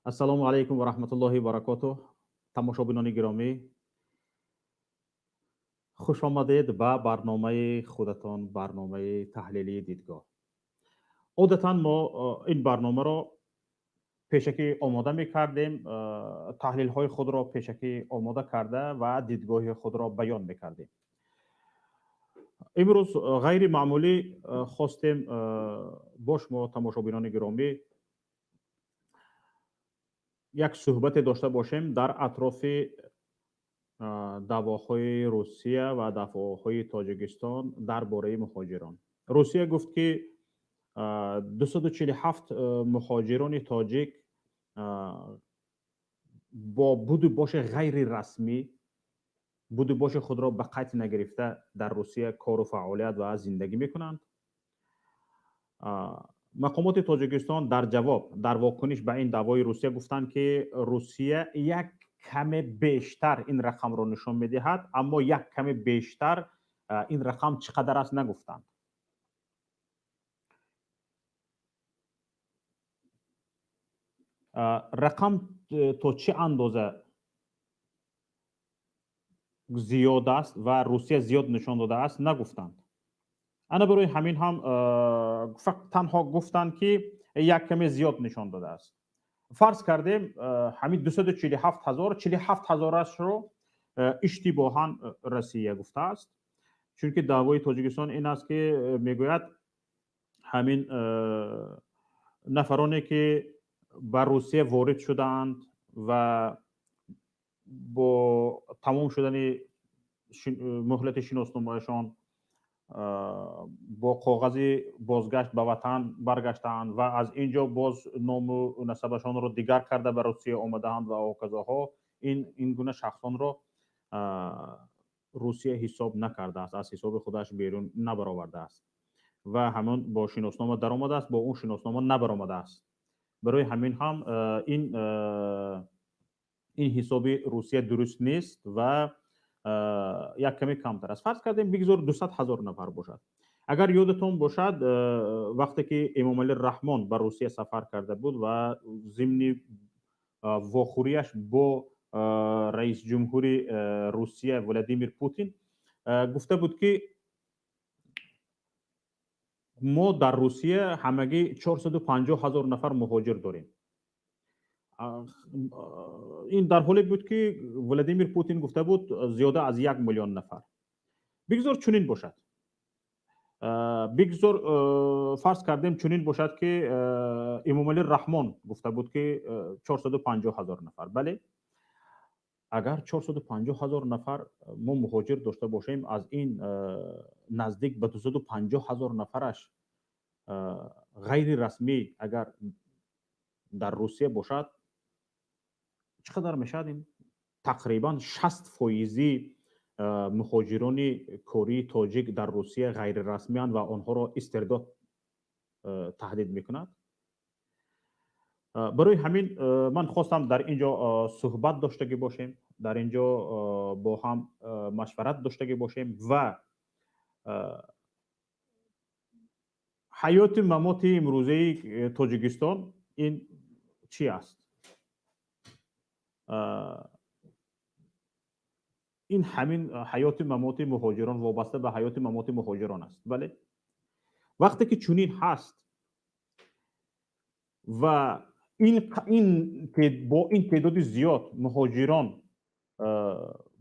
ассалому алайкум ва раҳматуллоҳи ва баракотуҳ. Тамошобинони гиромӣ, хушомадед ба барномаи худатон, барномаи таҳлилии дидгоҳ. Одатан мо ин барномаро пешакӣ омода мекардем, таҳлилҳои худро пешакӣ омода карда ва дидгоҳи худро баён мекардем. имрӯз ғайри маъмулӣ хостем бо шумо тамошобинони гиромӣ як суҳбате дошта бошем дар атрофи даъвоҳои Русия ва даъвоҳои Тоҷикистон дар бораи муҳоҷирон. Русия гуфт, ки 247 муҳоҷирони тоҷик бо буду боши ғайри расмӣ, буду боши худро ба қайд нагирифта дар Русия кору фаъолият ва зиндагӣ мекунанд. мақомоти Тоҷикистон дар ҷавоб, дар вокуниш ба ин даъвои Русия гуфтанд, ки Русия як каме бештар ин рақамро нишон медиҳад, аммо як каме бештар ин рақам чӣ қадар аст нагуфтанд. рақам то чӣ андоза зиёд аст ва Русия зиёд нишон додааст нагуфтанд. ана барои ҳамин ҳам танҳо гуфтанд, ки як каме зиёд нишон додааст. фарз кардем ҳамин 247,000-47,000-ашро иштибоҳан Россия гуфтааст. Чунки даъвои Тоҷикистон ин аст, ки мегӯяд ҳамин нафароне, ки ба Русия ворид шудаанд ва бо тамом шудани муҳлати шиносномаашон бо коғази бозгашт ба ватан баргаштаанд ва аз ин ҷо боз ному насабашонро дигар карда ба Русия омадаанд ва ҳоказоҳо, ин гуна шахсонро Русия ҳисоб накардааст, аз ҳисоби худаш берун набаровардааст ва ҳамон бо шиноснома даромадааст, бо он шиноснома набаромадааст. барои ҳамин ҳам ин ҳисоби Русия дуруст нест ва як каме камтар аст. фарз кардем бигзор 200,000 нафар бошад. агар ёдатон бошад, вақте ки Эмомалӣ Раҳмон ба Русия сафар карда буд ва зимни вохӯрияш бо раисҷумҳури Русия Владимир Путин гуфта буд, ки мо дар Русия ҳамагӣ 450,000 нафар муҳоҷир дорем. ин дар ҳоле буд, ки Владимир Путин гуфта буд зиёда аз 1 миллион нафар. бигзор чунин бошад. бигзор фарз кардем чунин бошад, ки Эмомалӣ Раҳмон гуфта буд, ки 450,000 нафар. бале, агар 450,000 нафар мо муҳоҷир дошта бошем, аз ин наздик ба 250,000 нафараш ғайри расмӣ агар дар Русия бошад, чӣ қадар мешавад? Ин тақрибан 60% муҳоҷирони кории тоҷик дар Русия ғайрирасмиянд ва онҳоро истирдод таҳдид мекунад. барои ҳамин ман хостам дар ин ҷо суҳбат доштагӣ бошем, дар ин ҷо бо ҳам машварат доштагӣ бошем ва ҳаёти мамоти имрӯзаи Тоҷикистон ин чӣ аст? ин ҳамин ҳаёти мамоти муҳоҷирон, вобаста ба ҳаёти мамоти муҳоҷирон аст. бале, вақте ки чунин ҳаст ва бо ин теъдоди зиёд муҳоҷирон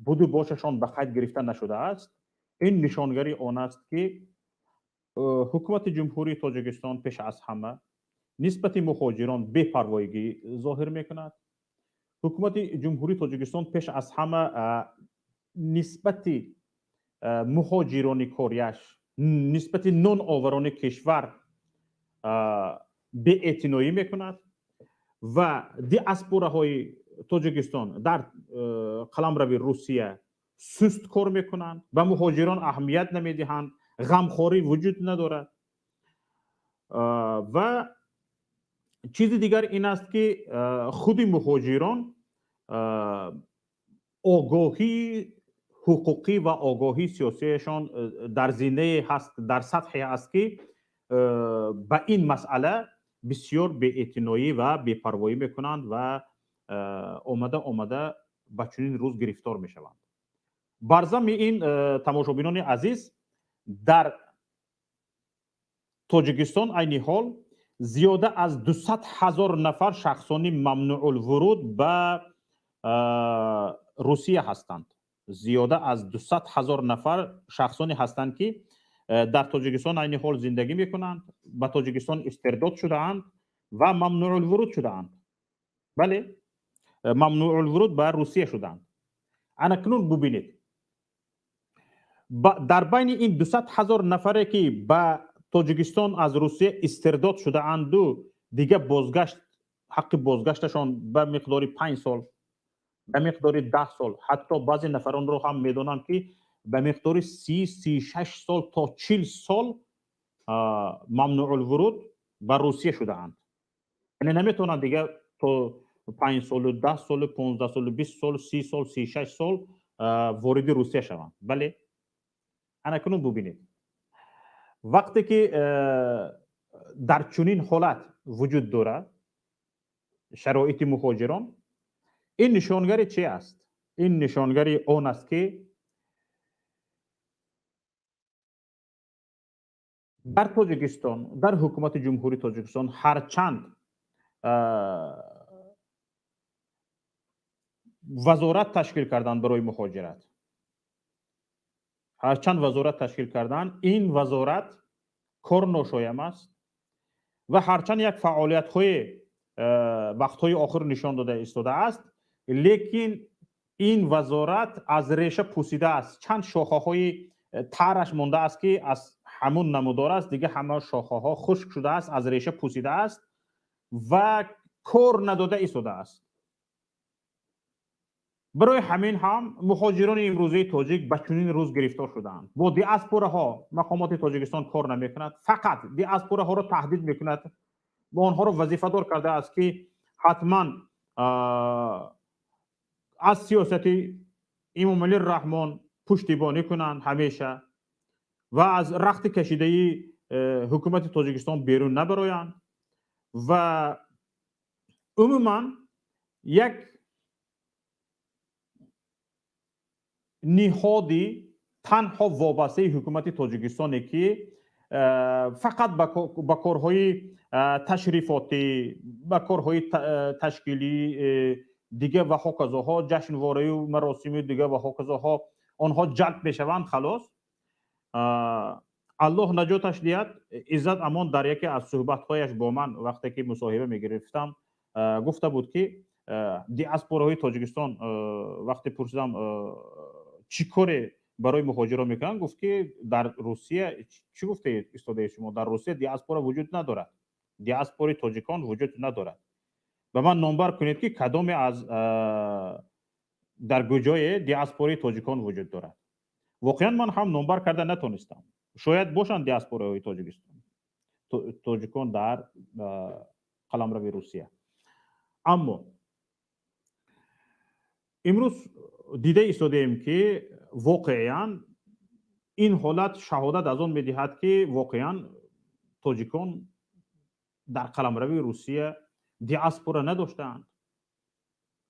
буду бошашон ба қайд гирифта нашудааст, ин нишонгари он аст, ки ҳукумати ҷумҳурии Тоҷикистон пеш аз ҳама нисбати муҳоҷирон бепарвоигӣ зоҳир мекунад. ҳукумати ҷумҳурии Тоҷикистон пеш аз ҳама нисбати муҳоҷирони корияш, нисбати ноноварони кишвар беэътиноӣ мекунад ва диаспораҳои Тоҷикистон дар қаламрави Русия суст кор мекунанд, ба муҳоҷирон аҳамият намедиҳанд, ғамхорӣ вуҷуд надорад. ва чизи дигар ин аст, ки худи муҳоҷирон огоҳии ҳуқуқӣ ва огоҳии сиёсияшон дар зинае ҳаст, дар сатҳе аст, ки ба ин масъала بسیار بی‌اعتنایی و بی‌پروایی میکنند و آمده به چنین روز گرفتار میشوند. بر ضمن این تماشابینان عزیز، در تاجیکستان عین حال زیاده از 200,000 نفر شخصانی ممنوع الورود به روسیه هستند. زیاده از 200,000 نفر شخصانی هستند که در تاجیکستان عین حال زندگی میکنند، به تاجیکستان استرداد شده اند و ممنوع الورود شده اند. بله، ممنوع الورود به روسیه شدند. اکنون ببینید، در بین این 200,000 نفره که به تاجیکستان از روسیه استرداد شده اند و دیگه بازگشت، حق بازگشتشان به مقدار 5 سال، به مقدار 10 سال، حتی بعضی نفران رو هم میدونم که به مقدار 36 سال تا 40 سال ممنوع الورود به روسیه شده اند. یعنی نمیتونن دیگه تا 5 سال، 10 سال، 15 سال، 20 سال، 30 سال، 36 سال وارد روسیه شوند. بله، اکنون ببینید، وقتی که در چنین حالت وجود دارد شرایط مهاجران، این نشانگری چی است؟ این نشانگری آن است که در تاجیکستان، در حکومت جمهوری تاجیکستان، هرچند وزارت تشکیل کردن برای مهاجرت، هرچند وزارت تشکیل کردن، این وزارت کار ناشایم است و هرچند یک فعالیت های وقت های آخر نشان داده ایستاده است، لیکن این وزارت از ریشه پوسیده است. چند شاخه های ترش مانده است که از همون نمودار است، دیگه همه شاخه ها خشک شده است، از ریشه پوسیده است و کار نداده ایستاده است. برای همین هم مهاجران امروزه تاجیک به چنین روز گرفتار شدند. با دیاسپورا ها مقامات تاجیکستان کار نمیکند، فقط دیاسپورا ها را تهدید میکند و آنها را وظیفه دار کرده است که حتما از سیاست امام علی الرحمن پشتیبانی کنند همیشه و از رخت کشیده حکومت تاجیکستان بیرون نبرایند و عموما یک نهادی تنها وابسته حکومت تاجیکستانی که فقط با کارهای تشریفاتی، با کارهای تشکیلی دیگه و هاکذاها، جشنواره و مراسم دیگه و هاکذاها آنها جلب میشوند. خلاص الله نجاتش دهد. عزت امان در یکی از صحبت‌هایش با من وقتی که مصاحبه می‌گرفتم گفته بود که دیاسپوراهای تاجیکستان، وقتی پرسیدم چی کاری برای مهاجران میکنن، گفت که در روسیه، چی گفته استاده شما؟ در روسیه دیاسپورا وجود ندارد، دیاسپوری تاجیکان وجود ندارد. به من نمبر کنید که کدام از در کجای دیاسپوری تاجیکان وجود دارد. واقعا من هم نمبر کرده نتونستم. شاید باشند دیاسپوراهای تاجیکستان، تاجیکان در قلمرو روسیه. اما امروز دیده ایستاده ایم که واقعا این حالت شهادت از آن میدهد که واقعا تاجیکان در قلمرو روسیه دیاسپورا نداشتند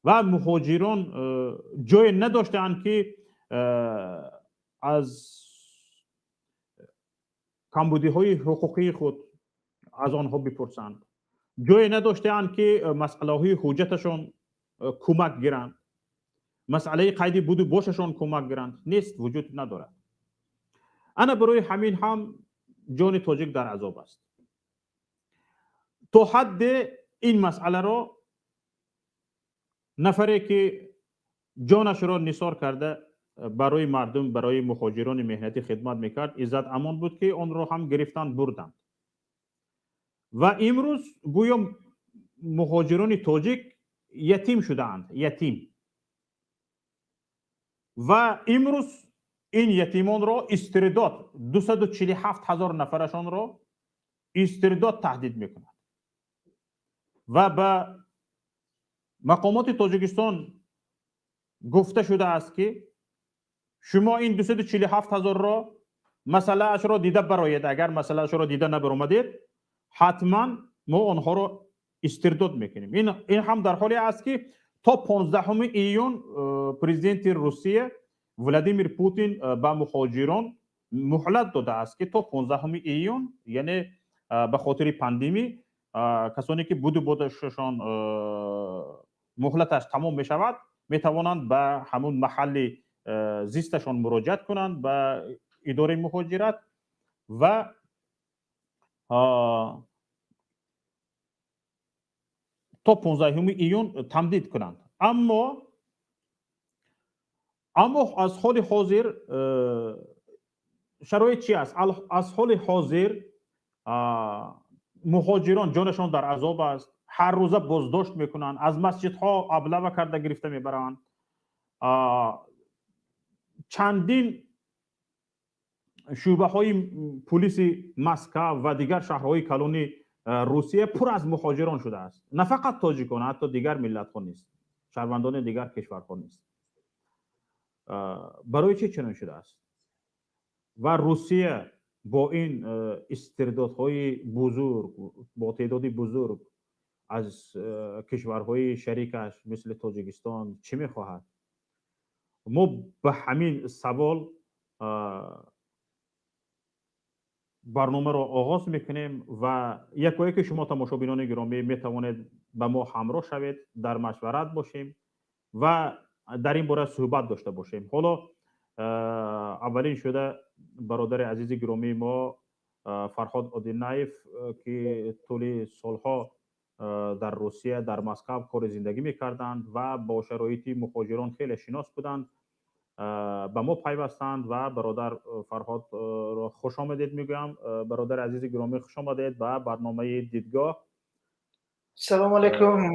و مهاجران جای نداشتند که از کمبودی های حقوقی خود از آنها بپرسند، جای نداشتند که مسئله های حجتشان کمک گیرند، مسئله قید بود و باششان کمک گیرند. نیست، وجود ندارد. انا برای همین هم جان تاجیک در عذاب است. تا حد این مسئله را نفری که جانش را نثار کرده برای مردم، برای مهاجران مهنتی خدمت میکرد، عزت امان بود که آن را هم گرفتند بردند و امروز گویا مهاجران تاجیک یتیم شدند، یتیم. و امروز این یتیمان را استرداد، 247,000 نفرشان را استرداد تهدید میکند و به مقامات تاجیکستان گفته شده است که شما این 247,000 را مسئله اش را دیده براید. اگر مسئله اش را دیده نبرآمدید، حتما ما آنها را استرداد میکنیم. این هم در حالی است که تا 15 ایون پرزیدنت روسیه ولادیمیر پوتین به مهاجران مهلت داده است که تا 15 ایون، یعنی به خاطر پاندمی کسانی که بودشان مهلتش تمام می شود می توانند به همون محل زیستشان مراجعت کنند به اداره مهاجرت و تا 15 ایون تمدید کنند. اما از حال حاضر شرایط چی است؟ از حال حاضر مهاجران جانشان در عذاب است، هر روزه بازداشت میکنند، از مسجدها ابله کرده گرفته میبرند. چندین شعبه های پلیس مسکو و دیگر شهرهای کلانی روسیه پر از مهاجران شده است، نه فقط تاجیکان، حتی دیگر ملت ها نیست، شهروندان دیگر کشورها نیست. برای چه چنین شده است؟ و روسیه با این استردادهای بزرگ، با تعدادی بزرگ از کشورهای شریکش مثل تاجیکستان چی میخواهد؟ ما به همین سوال برنامه را آغاز میکنیم و یک شما تماشابینان گرامی میتوانید به ما همراه شوید، در مشورت باشیم و در این باره صحبت داشته باشیم. حالا اولین شده برادر عزیز گرامی ما فرهاد عادل‌نایف که طول سالها در روسیه در مسکو کار زندگی میکردند و با شرایط مهاجران خیلی شناس بودند، به ما پیوستند و برادر فرهاد را خوش آمدید میگویم. برادر عزیز گرامی خوش آمدید به برنامه دیدگاه. سلام علیکم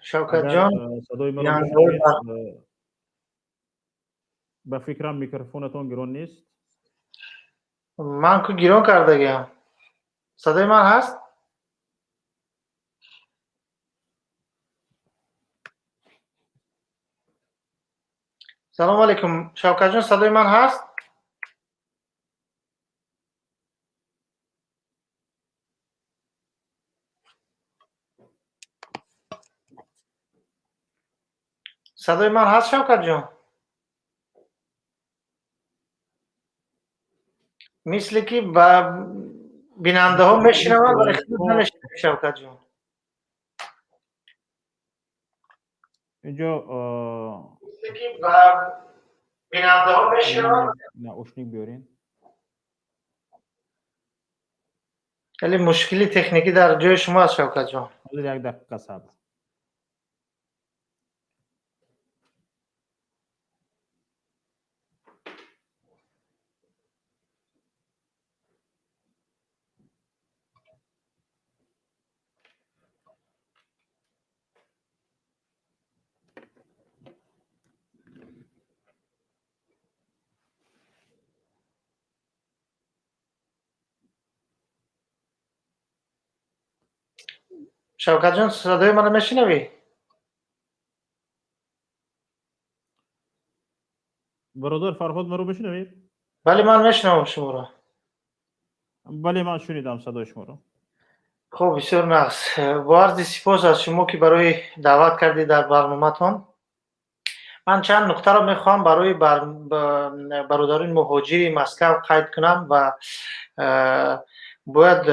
شوکت جان. صدای مرا میشنوید؟ به فکرم میکروفونتون گران نیست. من که گیران کرده گیم. صدای من هست؟ سلام علیکم شوکت جان، صدای من هست؟ صدای من هست شوکت جان؟ مثل که با بیننده ها میشنوم ولی خود نمیشنوم شوکت جان. اینجا مثل که با بیننده ها میشنوم. نه اشنیک بیارین. ولی مشکلی تکنیکی در جای شما است شوکت جان. یک دقیقه صبر. شوکت جان صدای من میشنوی؟ برادر فرهاد من رو بشنوید؟ بله من میشنوم شما را. بله من شنیدم صدای شما رو. خب بسیار نقص. با عرض سپاس از شما که برای دعوت کردید در برنامه‌تان. من چند نکته را میخوام برای برادران مهاجری مسکو قید کنم و باید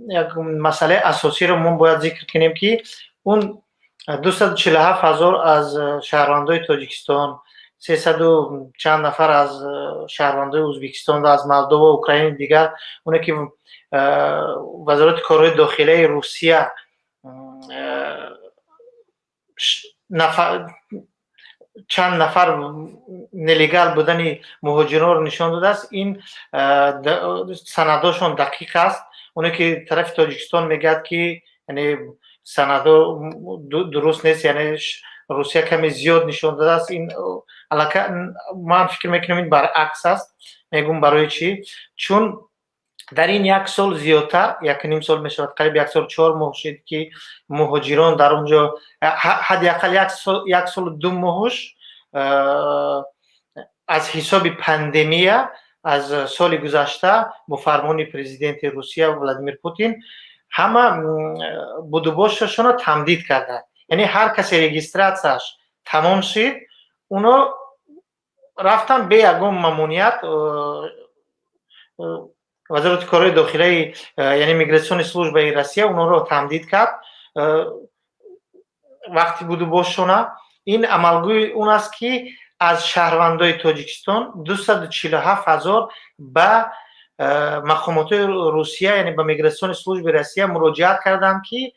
یک مسئله اساسی رو ما باید ذکر کنیم که اون 247,000 از شهروندان تاجیکستان، 300 و چند نفر از شهروندان ازبکستان و از مولدو و اوکراین دیگر، اونه که وزارت کارهای داخلی روسیه چند نفر نلیگال بودن مهاجران رو نشان داده است. این سنداشون دقیق است. اونه که طرف تاجیکستان میگه که یعنی سندا درست نیست، یعنی روسیه کمی زیاد نشان داده است. این علاقه من فکر میکنم این برعکس است. میگم برای چی؟ چون در این یک سال زیادتر، یک نیم سال میشود، قریب یک سال 4 ماه شد که مهاجران در اونجا حداقل یک سال 2 ماهش از حساب پاندمی از سال گذشته با فرمان پرزیدنت روسیه ولادیمیر پوتین همه بودوباششون رو تمدید کردن. یعنی هر کسی رجیستراتش تمام شد اونا رفتن به یگان مامونیت وزارت کارهای داخلی یعنی میگراسیون службы روسیه اونا رو تمدید کرد. وقتی بودوباششون این عملگوی اون است که از شهروندای تاجیکستان 247,000 به مقامات روسیه یعنی به میگراسیون службы روسیه مراجعت کردند که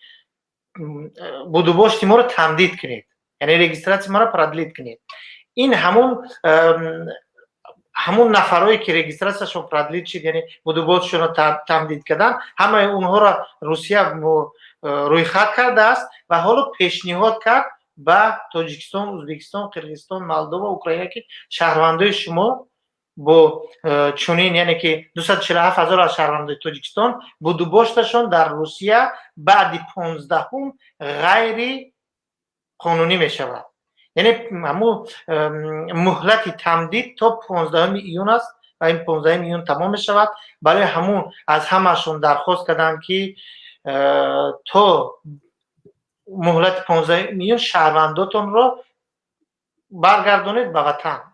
بودوباشت ما رو تمدید کنید، یعنی رجیستراسی ما رو پردلید کنید. این همون نفرایی که رجیستراسیشون پردلید شد یعنی بودوباششون رو تمدید کردن همه اونها را روسیه روی خط کرده است و حالا پیشنهاد کرد به تاجیکستان، ازبکستان، قرقیزستان، مولداوا، اوکراین که شهروندای شما با چنین یعنی که 247,000 از شهروندای تاجیکستان بودوباشتشون در روسیه بعد 15 غیر قانونی می شود. یعنی همون مهلت تمدید تا 15 ایون است و این 15 ایون تمام می شود. برای همون از همشون درخواست کردن که تا مهلت 15 میلیون شهرونداتون رو برگردونید به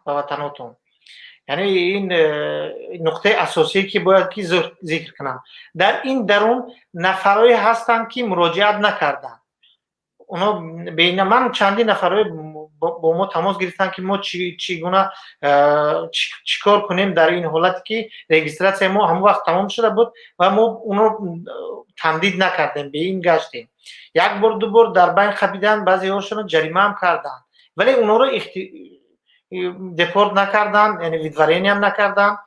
وطناتون. یعنی این نقطه اساسی که باید که ذکر کنم. در این درون نفرایی هستند که مراجعت نکردن. اونا بین من چندین نفرای با ما تماس گرفتن که ما چگونه چیکار کنیم در این حالت که رجیستراسی ما همون وقت تمام شده بود و ما اونو تمدید نکردیم، به این گشتیم. یک بار دو بار در بین خپیدن، بعضی هاشون جریمه هم کردن ولی اونا رو دپورت نکردن، یعنی ویدورینی هم نکردن،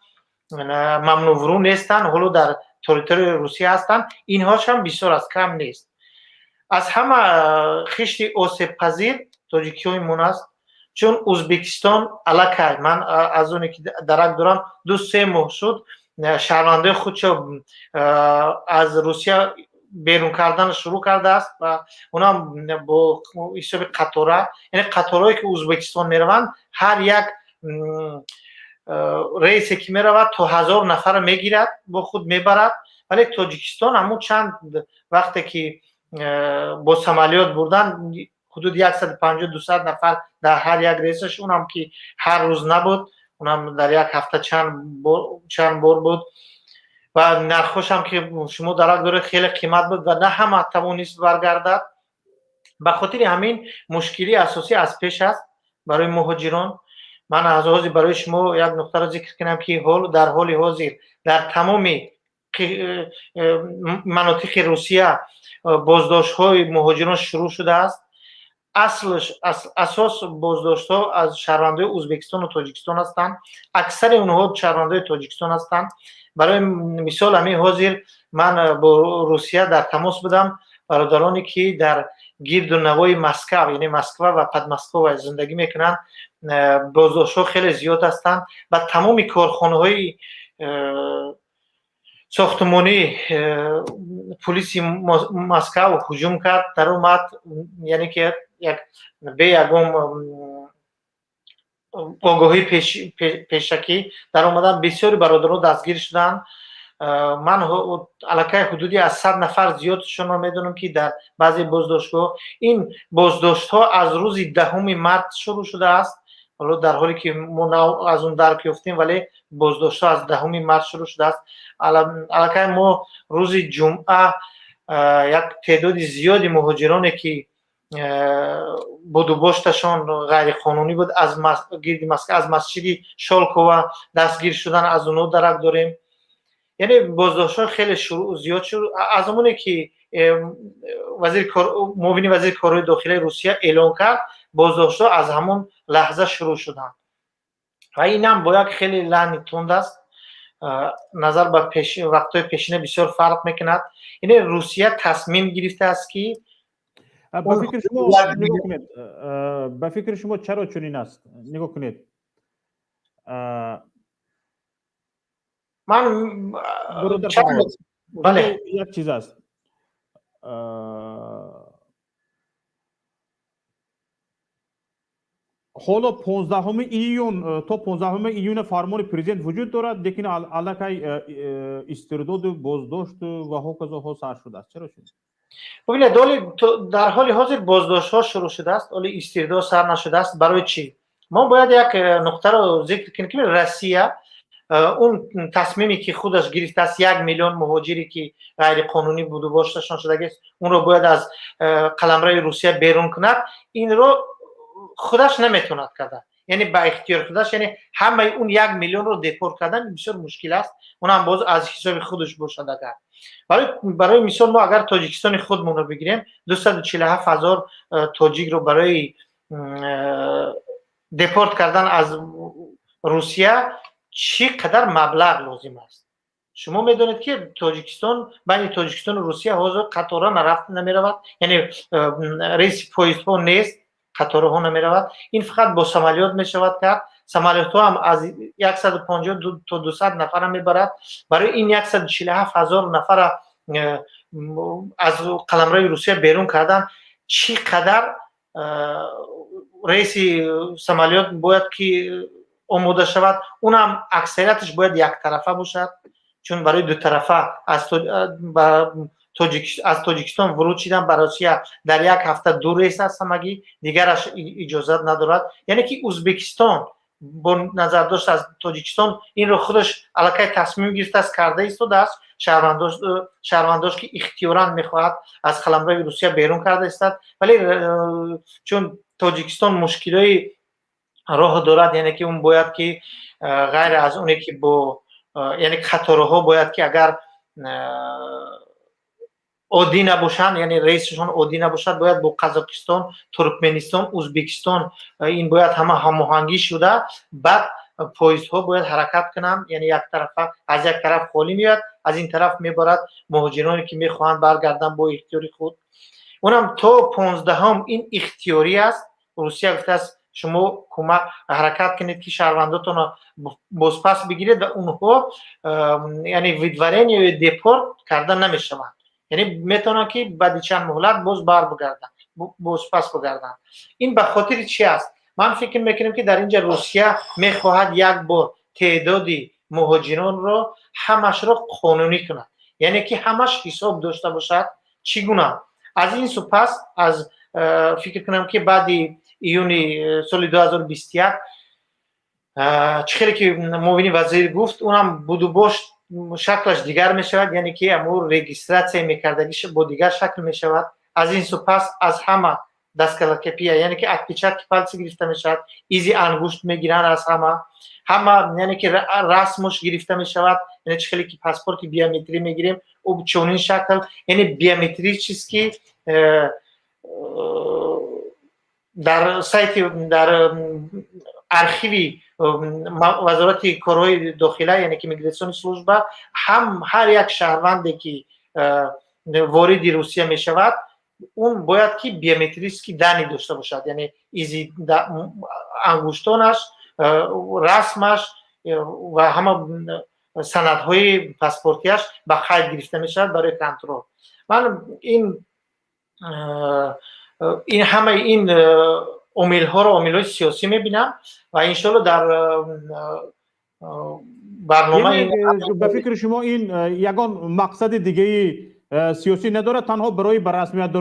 ممنوع ورود نیستن، حالا در تریتوری روسیه هستن. اینهاش هم بسیار از کم نیست. از همه خشت آسیب پذیر تاجیکیای من است، چون ازبکستان علاقه من از اونی که درک دارم 2-3 ماه شد شهروندای خودشو از روسیه بیرون کردن شروع کرده است و اونا با حساب قطاره، یعنی قطارهایی که ازبکستان میروند هر یک رئیسی که میرود تا 1000 نفر میگیرد با خود میبرد. ولی تاجیکستان همون چند وقتی که با سمالیات بردن حدود 150-200 نفر در هر یک رئیسش، اونم که هر روز نبود، اونم در یک هفته چند بار بود و نرخش هم که شما درک داره خیلی قیمت بود و نه همه توانست برگردد. به خاطر همین مشکلی اساسی از پیش است برای مهاجران. من از حاضر برای شما یک نکته را ذکر کنم که در حال حاضر در تمام مناطق روسیه بازداشت‌های مهاجران شروع شده است. اساس بازداشت‌ها از شهروندای ازبکستان و تاجیکستان هستند. اکثر اونها شهروندای تاجیکستان هستند. برای مثال همین حاضر من با روسیه در تماس بودم، برادرانی که در گرد و نوای مسکو یعنی مسکو و پدمسکو زندگی میکنن، بازداشت‌ها خیلی زیاد هستند و تمام کارخانه‌های ساختمانی پلیس مسکو هجوم کرد، در اومد، یعنی که به یکم آگاهی پیشکی در اومدن بسیاری برادران دستگیر شدن. من علاقه حدودی از 100 نفر زیادشون رو میدونم که در بعضی بازداشت‌ها این بازداشت‌ها از روز 10 مارس شروع شده است. حالا در حالی که ما از اون درک یافتیم ولی بازداشت‌ها از 10 مارس شروع شده است. علاقه ما روز جمعه یک تعداد زیادی مهاجرانی که بودوباشتشان غیر قانونی بود از گرد مسکو از مسجد شالکووا دستگیر شدن، از اونها درک داریم. یعنی بازداشت‌ها خیلی زیاد شد. از زمانی که معاون وزیر کارهای داخلی روسیه اعلام کرد بازداشت‌ها از همون لحظه شروع شدن و این هم با یک خیلی لحن تند است، نظر به وقت‌های پیشینه بسیار فرق میکند. یعنی روسیه تصمیم گرفته است که به فکر شما نگاه کنید، به فکر شما چرا چنین است؟ نگاه کنید، من بله یک چیز است، حالا 15 ایون تا 15 ایون فرمان پرزیدنت وجود دارد، لیکن علاقه استرداد و بازداشت و هکذا ها سر شده است. چرا شد؟ ببینید در حال حاضر بازداشت ها شروع شده است، ولی استرداد سر نشده است. برای چی؟ ما باید یک نقطه رو ذکر کنیم که روسیه اون تصمیمی که خودش گرفته است 1 میلیون مهاجری که غیر قانونی بود و بازداشتشان شده است اون رو باید از قلمرو روسیه بیرون کند، این رو خودش نمیتوند کرده، یعنی با اختیار خودش، یعنی همه اون 1 میلیون رو دپورت کردن بسیار مشکل است، اون هم باز از حساب خودش باشد. اگر برای مثال ما اگر تاجیکستان خودمون رو بگیریم 247,000 تاجیک رو برای دپورت کردن از روسیه چقدر مبلغ لازم است. شما میدونید که تاجیکستان بین تاجیکستان و روسیه حاضر قطارها نرفت نمیرود، یعنی رئیس پایزها نیست، قطارها نمیرود، این فقط با سمالیات میشود کرد. سمالیات ها هم از 150 تا 200 نفر میبرد. برای این 147,000 نفر از قلمرو روسیه بیرون کردن چقدر رئیس سمالیات باید که آماده شود، اونم اکثریتش باید یک طرفه باشد، چون برای دو طرفه از تاجیکستان ورود شدن به روسیه در یک هفته 2 ریس است همگی، دیگرش اجازت ندارد. یعنی که ازبکستان با نظر داشت از تاجیکستان این رو خودش علاقه تصمیم گرفته است کرده ایستاده است، شهرونداش که اختیاراً میخواهد از قلمرو روسیه بیرون کرده است، ولی چون تاجیکستان مشکلی راه دارد، یعنی که اون باید که غیر از اونی که با یعنی قطارها باید که اگر عادی نباشند، یعنی رئیسشون عادی نباشد، باید با قزاقستان، ترکمنستان، ازبکستان این باید همه هماهنگی شده، بعد پایزها باید حرکت کنند، یعنی یک طرفه از یک طرف خالی میاد، از این طرف میبرد مهاجرانی که میخواهند برگردن با اختیار خود. اونم تا 15 این اختیاری است. روسیه گفته است شما کمک حرکت کنید که شهرونداتون رو بازپس بگیرید و اونها یعنی ویدورین یا دپورت کردن نمیشوند، یعنی میتونن که بعد چند مهلت باز بر بگردن، بازپس بگردن. این به خاطر چی است؟ من فکر میکنم که در اینجا روسیه میخواهد یک بار تعدادی مهاجران رو همش رو قانونی کنه، یعنی که همش حساب داشته باشد. چگونه؟ از این سپس از فکر کنم که بعد ایونی سال 2021 چخیلی که معاون وزیر گفت اونم بود و باش شکلش دیگر می شود، یعنی که امور رجیستراسیون میکردگیش با دیگر شکل می شود. از این سپس از همه دستکلکپیه، یعنی که اتپیچات که پلسی گرفته می شود، ایزی انگشت میگیرن از همه یعنی که رسمش گرفته می شود، یعنی چخیلی که پاسپورت بیومتری میگیریم او چونین شکل، یعنی بیومتری چیزی که در سایت در ارشیوی وزارت کارهای داخله، یعنی که میگراسیون سلوژبه، هم هر یک شهروندی که وارد روسیه می شود اون باید که بیومتریسکی دانی داشته باشد، یعنی ایزی انگشتانش، رسمش و همه سندهای پاسپورتیش به قید گرفته می شود برای کنترل. من این همه این عامل ها رو عامل های سیاسی میبینم و انشالله در برنامه یعنی به فکر شما این یگان مقصد دیگه سیاسی نداره، تنها برای بررسمیت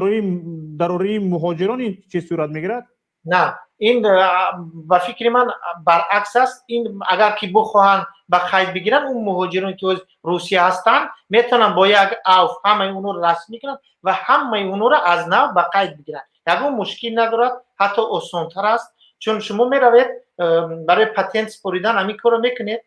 ضروری مهاجران این چه صورت میگیرد؟ نه، این به فکر من برعکس است. این اگر که بخواهند به قید بگیرن اون مهاجرانی که از روسیه هستند میتونن با یک اوف همه اونو رو رسمی کنن و همه اونو رو از نو به قید بگیرن، یگان مشکل ندارد، حتی آسان‌تر است، چون شما میروید برای پتنت سپاریدن همین کارو میکنید،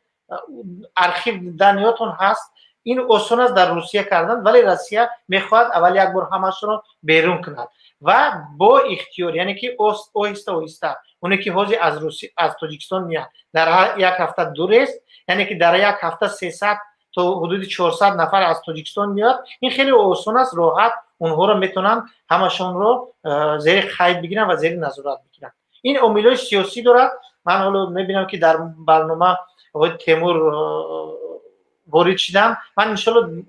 ارشیو دانیاتون هست، این آسان است در روسیه کردن، ولی روسیه میخواد اول یک بار همش رو بیرون کند و با اختیار، یعنی که آهسته آهسته اونی که حاجی از روسیه از تاجیکستان میاد در یک هفته 2 ریس، یعنی که در یک هفته 300 تا حدود 400 نفر از تاجیکستان میاد، این خیلی آسان است، راحت اونها رو میتونن همشون رو زیر قید بگیرن و زیر نظارت بگیرن. این عاملای سیاسی دارد. من حالا میبینم که در برنامه آقای تیمور وارد شدن، من انشالله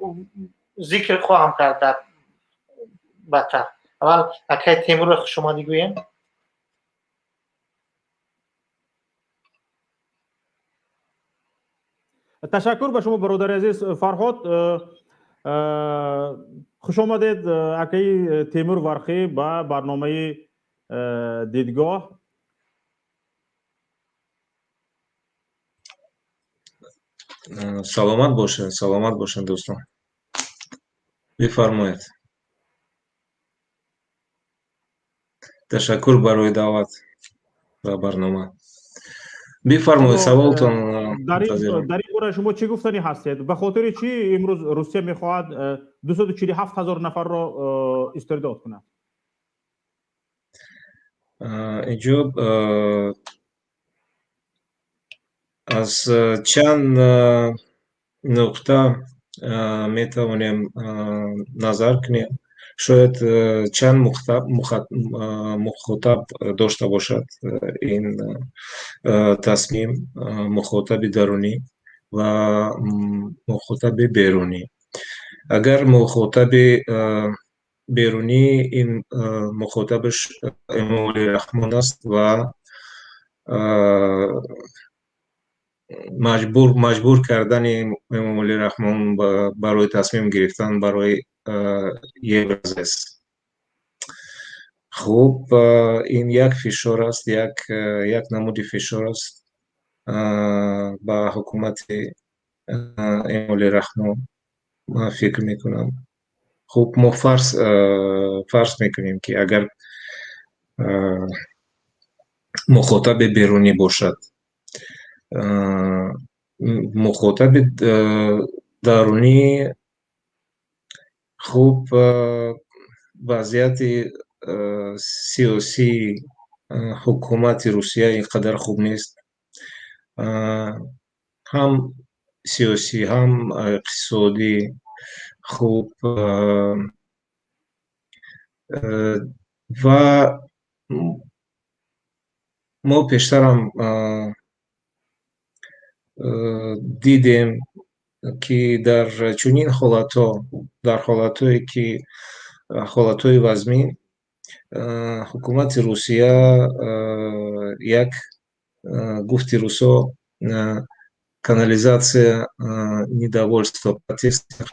ذکر خواهم کرد در بعدتر. اول اکای تیمور رو شما دیگوین. تشکر به شما برادر عزیز. فرهاد، خوش آمدید اکی تیمور ورخی به برنامه دیدگاه. سلامت باشن دوستان. بفرمایید. تشکر برای دعوت و برنامه. بفرمایید سوالتون منتظرم. در این باره شما چی گفتنی هستید؟ به خاطر چی امروز روسیه میخواهد 247,000 نفر را استرداد کند؟ اینجا از چند نقطه میتوانیم نظر کنیم. شاید چند مخاطب داشته باشد این تصمیم، مخاطب درونی و مخاطب بیرونی. اگر مخاطب بیرونی این مخاطبش امام علی رحمان است و مجبور کردن امام علی رحمان برای تصمیم گرفتن برای یک روز است. خب این یک فشار است، یک نمود فشار است با حکومت امام علی رحمان. من فکر میکنم خب ما فرض میکنیم که اگر مخاطب بیرونی باشد، مخاطب درونی خوب وضعیت سیاسی حکومت روسیه اینقدر خوب نیست، هم سیاسی هم اقتصادی. خوب و ما پیشتر هم دیدیم که در چنین حالتها، در حالتهایی که حالتهای وزمین، حکومت روسیه یک گفتی روسا канализация недовольства, протестных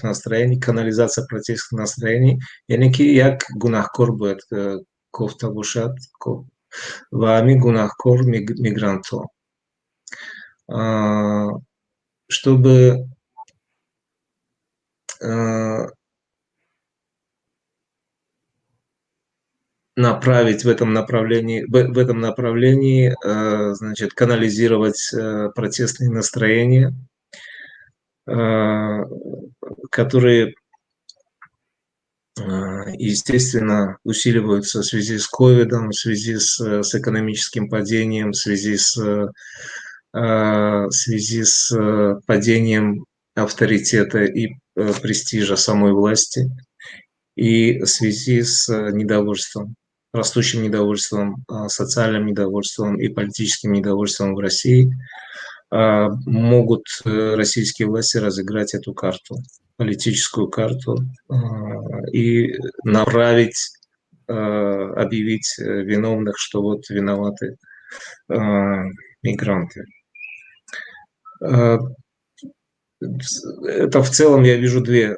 настроений, канализация протестных настроений, یعنی که یک گناهکار باید گفته باشد و همین گناهکار میگرانت ها. Чтобы направить в этом направлении, значит, канализировать протестные настроения, которые, естественно, усиливаются в связи с ковидом, в связи с экономическим падением, в связи с падением авторитета и престижа самой власти, и в связи с недовольством, растущим недовольством, социальным недовольством и политическим недовольством в России, могут российские власти разыграть эту карту, политическую карту, и направить, объявить виновных, что вот виноваты мигранты. Это в целом я вижу две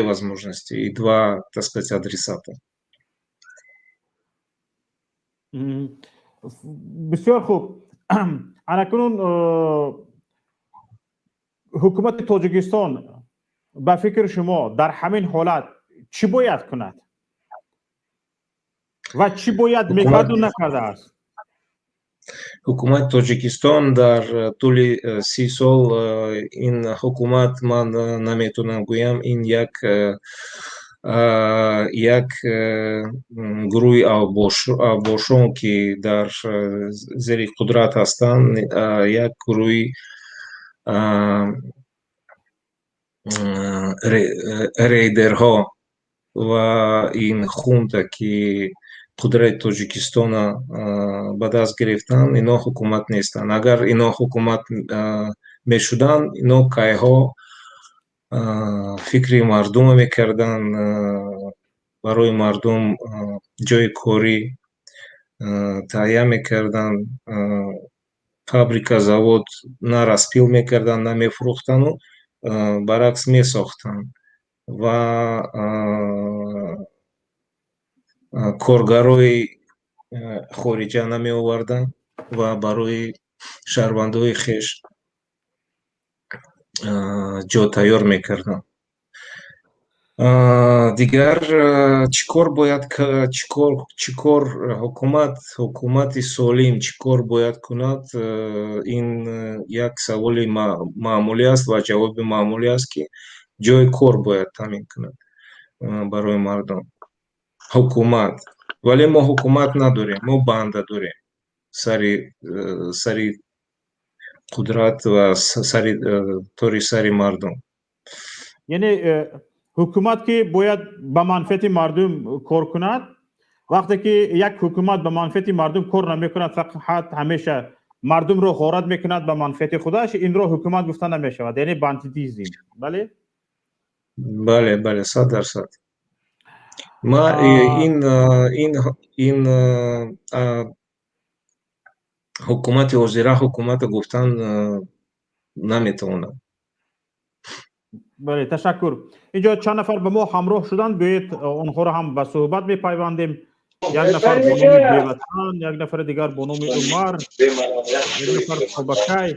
возможности и два, так сказать, адресата. بسیار خوب. اکنون حکومت تاجیکستان به فکر شما در همین حالت چی باید کند و چی باید میکرد و نکرده است؟ حکومت تاجیکستان در طول 30 سال این حکومت، من نمیتونم گویم، این یک گروه آباشون که در زیر قدرت هستند، یک گروه ریدرها و این خونده که قدرت تاجیکستان به دست گرفتن، اینا حکومت نیستن. اگر اینا حکومت میشدن، اینا کایها فکری مردم میکردن، برای مردم جای کاری تهیه میکردن، фабрика завод на распил мекардан, на мефрухтану баръакс месохтанд ва коргарои хориҷа намеоварданд ва барои шаҳрвандои хеш ҷо тайёр мекарданд. Дигар чӣ кор бояд чӣ кор ҳукумати солим чӣ кор бояд кунад? Ин як саволи маъмулӣ аст ва ҷавоби маъмулӣ аст, ки ҷойи кор бояд таъмин кунад барои мардум ҳукумат. Вале мо ҳукумат надорем, мо банда дорем сари қудрат ва тори сари мардум. яъне ҳукумат ки бояд ба манфиати мардум кор кунад, вақте ки як ҳукумат ба манфиати мардум кор намекунад, фақат ҳамеша мардумро ғорат мекунад ба манфиати худаш, инро ҳукумат гуфта намешавад, яъне бандитизм. бале бале 100%. ма ин ҳукумати ҳозира ҳукумата гуфтан наметавонад. бале, ташаккур. инҷо чанд нафар ба мо ҳамроҳ шуданд, биёед онҳоро ҳам ба суҳбат мепайвандем. як нафар бо номи Беватан, як нафари дигар бо номи Умар, як нафар Тобакай.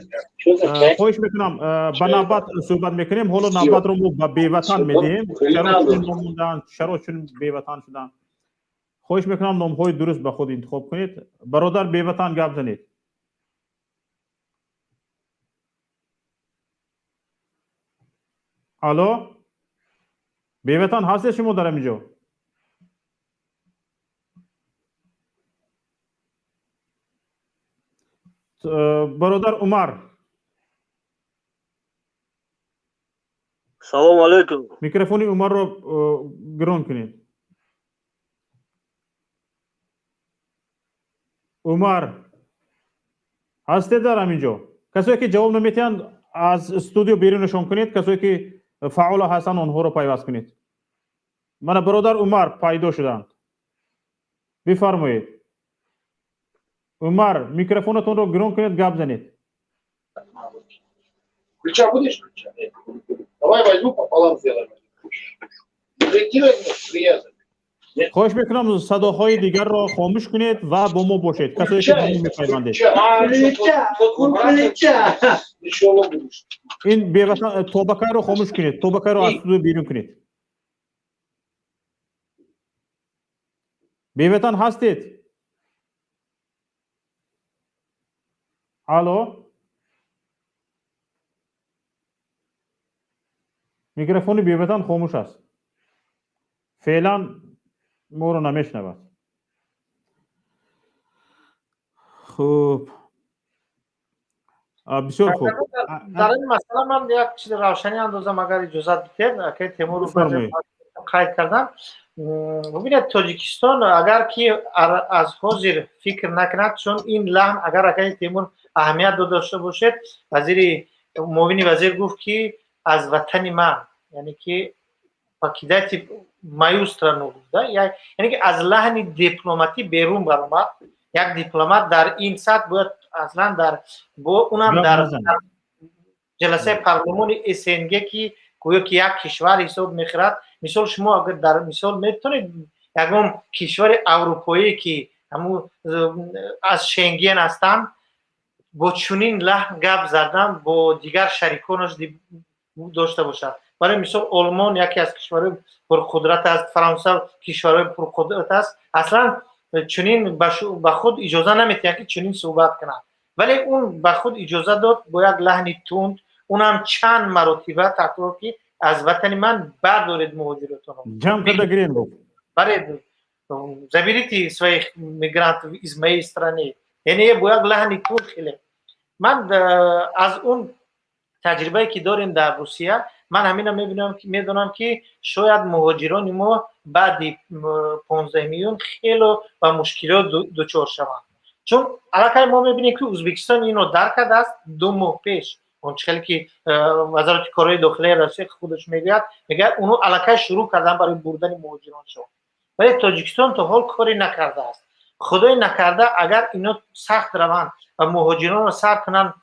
хоҳиш мекунам ба навбат суҳбат мекунем. ҳоло навбатро мо ба Беватан медиҳем. чаро чун Беватан шуданд? хоҳиш мекунам номҳои дуруст ба худ интихоб кунед. бародар Беватан, гап занед. алло, Беватан ҳастед шумо дар ҳаминҷо? бародар Умар, салому алайкум. микрофони Умарро гирон кунед. Умар, ҳастед дар ҳаминҷо? касое ки ҷавоб наметиҳанд аз студио берунашон кунед, касое ки фаъола ҳастанд онҳоро пайваст кунед. мана бародар Умар пайдо шуданд. бифармоед. Умар, микрофонатонро гирон кунед, гап занед. Ключа будешь? Давай возьму пополам сделаем. Приятно. хоҳиш мекунам садоҳои дигарро хомӯш кунед ва бо мо бошед. касое ки ба мо мепайвандед. ин Беватан Тобакайро хомӯш кунед. Тобакайро аз студио берун кунед. Беватан ҳастед? алло, микрофони Беватан хомӯш аст. феълан моро намешнавад. хуб, бисёр хуб. дар ин масъала ман як чизи равшанӣ андозам, агар иҷозат бидед. акай Темур қайд кардам. бубинед, Тоҷикистон агар ки аз ҳозир фикр накунад, чун ин лаҳн агар акай Темур аҳамият додашта бошед, муовини вазир гуфт ки аз ватани ман, яъне ки покидати мою страну гуфт, яъне ки аз лаҳни дипломатӣ берун баромад. як дипломат дар ин сатҳ бояд аслан унам дар ҷаласаи парлумони СНГ ки гӯё ки як кишвар ҳисоб мехӯрад. мисол шумо агар дар мисол метавонед ягон кишвари аврупоӣ ки аз Шенген ҳастанд, бо чунин лаҳн гап зардан бо дигар шариконаш дошта бошад. барои мисол Олмон яке аз кишварҳои пурқудрат аст, Фаронса кишварҳои пурқудрат аст. аслан чунин ба худ иҷоза наметиҳад ки чунин суҳбат кунад. вале он ба худ иҷоза дод бо як лаҳни тунд, унам чанд маротиба таҳдид ки аз ватани ман бардоред муҳоҷиратонро. ҷамъ карда гирем гуфт. баред заберите своих мигрантов из моей страны. яъне бо як лаҳни тунд хеле. ман аз он таҷрибае ки дорем дар Русия, ман ҳамина медонам ки шояд муҳоҷирони мо баъди 15 миллион хело ба мушкилот дучор шаванд. чун аллакай мо мебинем ки Ӯзбекистон инро дарк кардааст. 2 моҳ пеш ончиқали ки вазорати корҳои дохилаи Россия худаш мегӯяд, уно аллакай шурӯъ кардан барои бурдани муҳоҷирон шо. вале Тоҷикистон то ҳол коре накардааст. خدای نکرده اگر اینو سخت روند و مهاجران رو سر کنن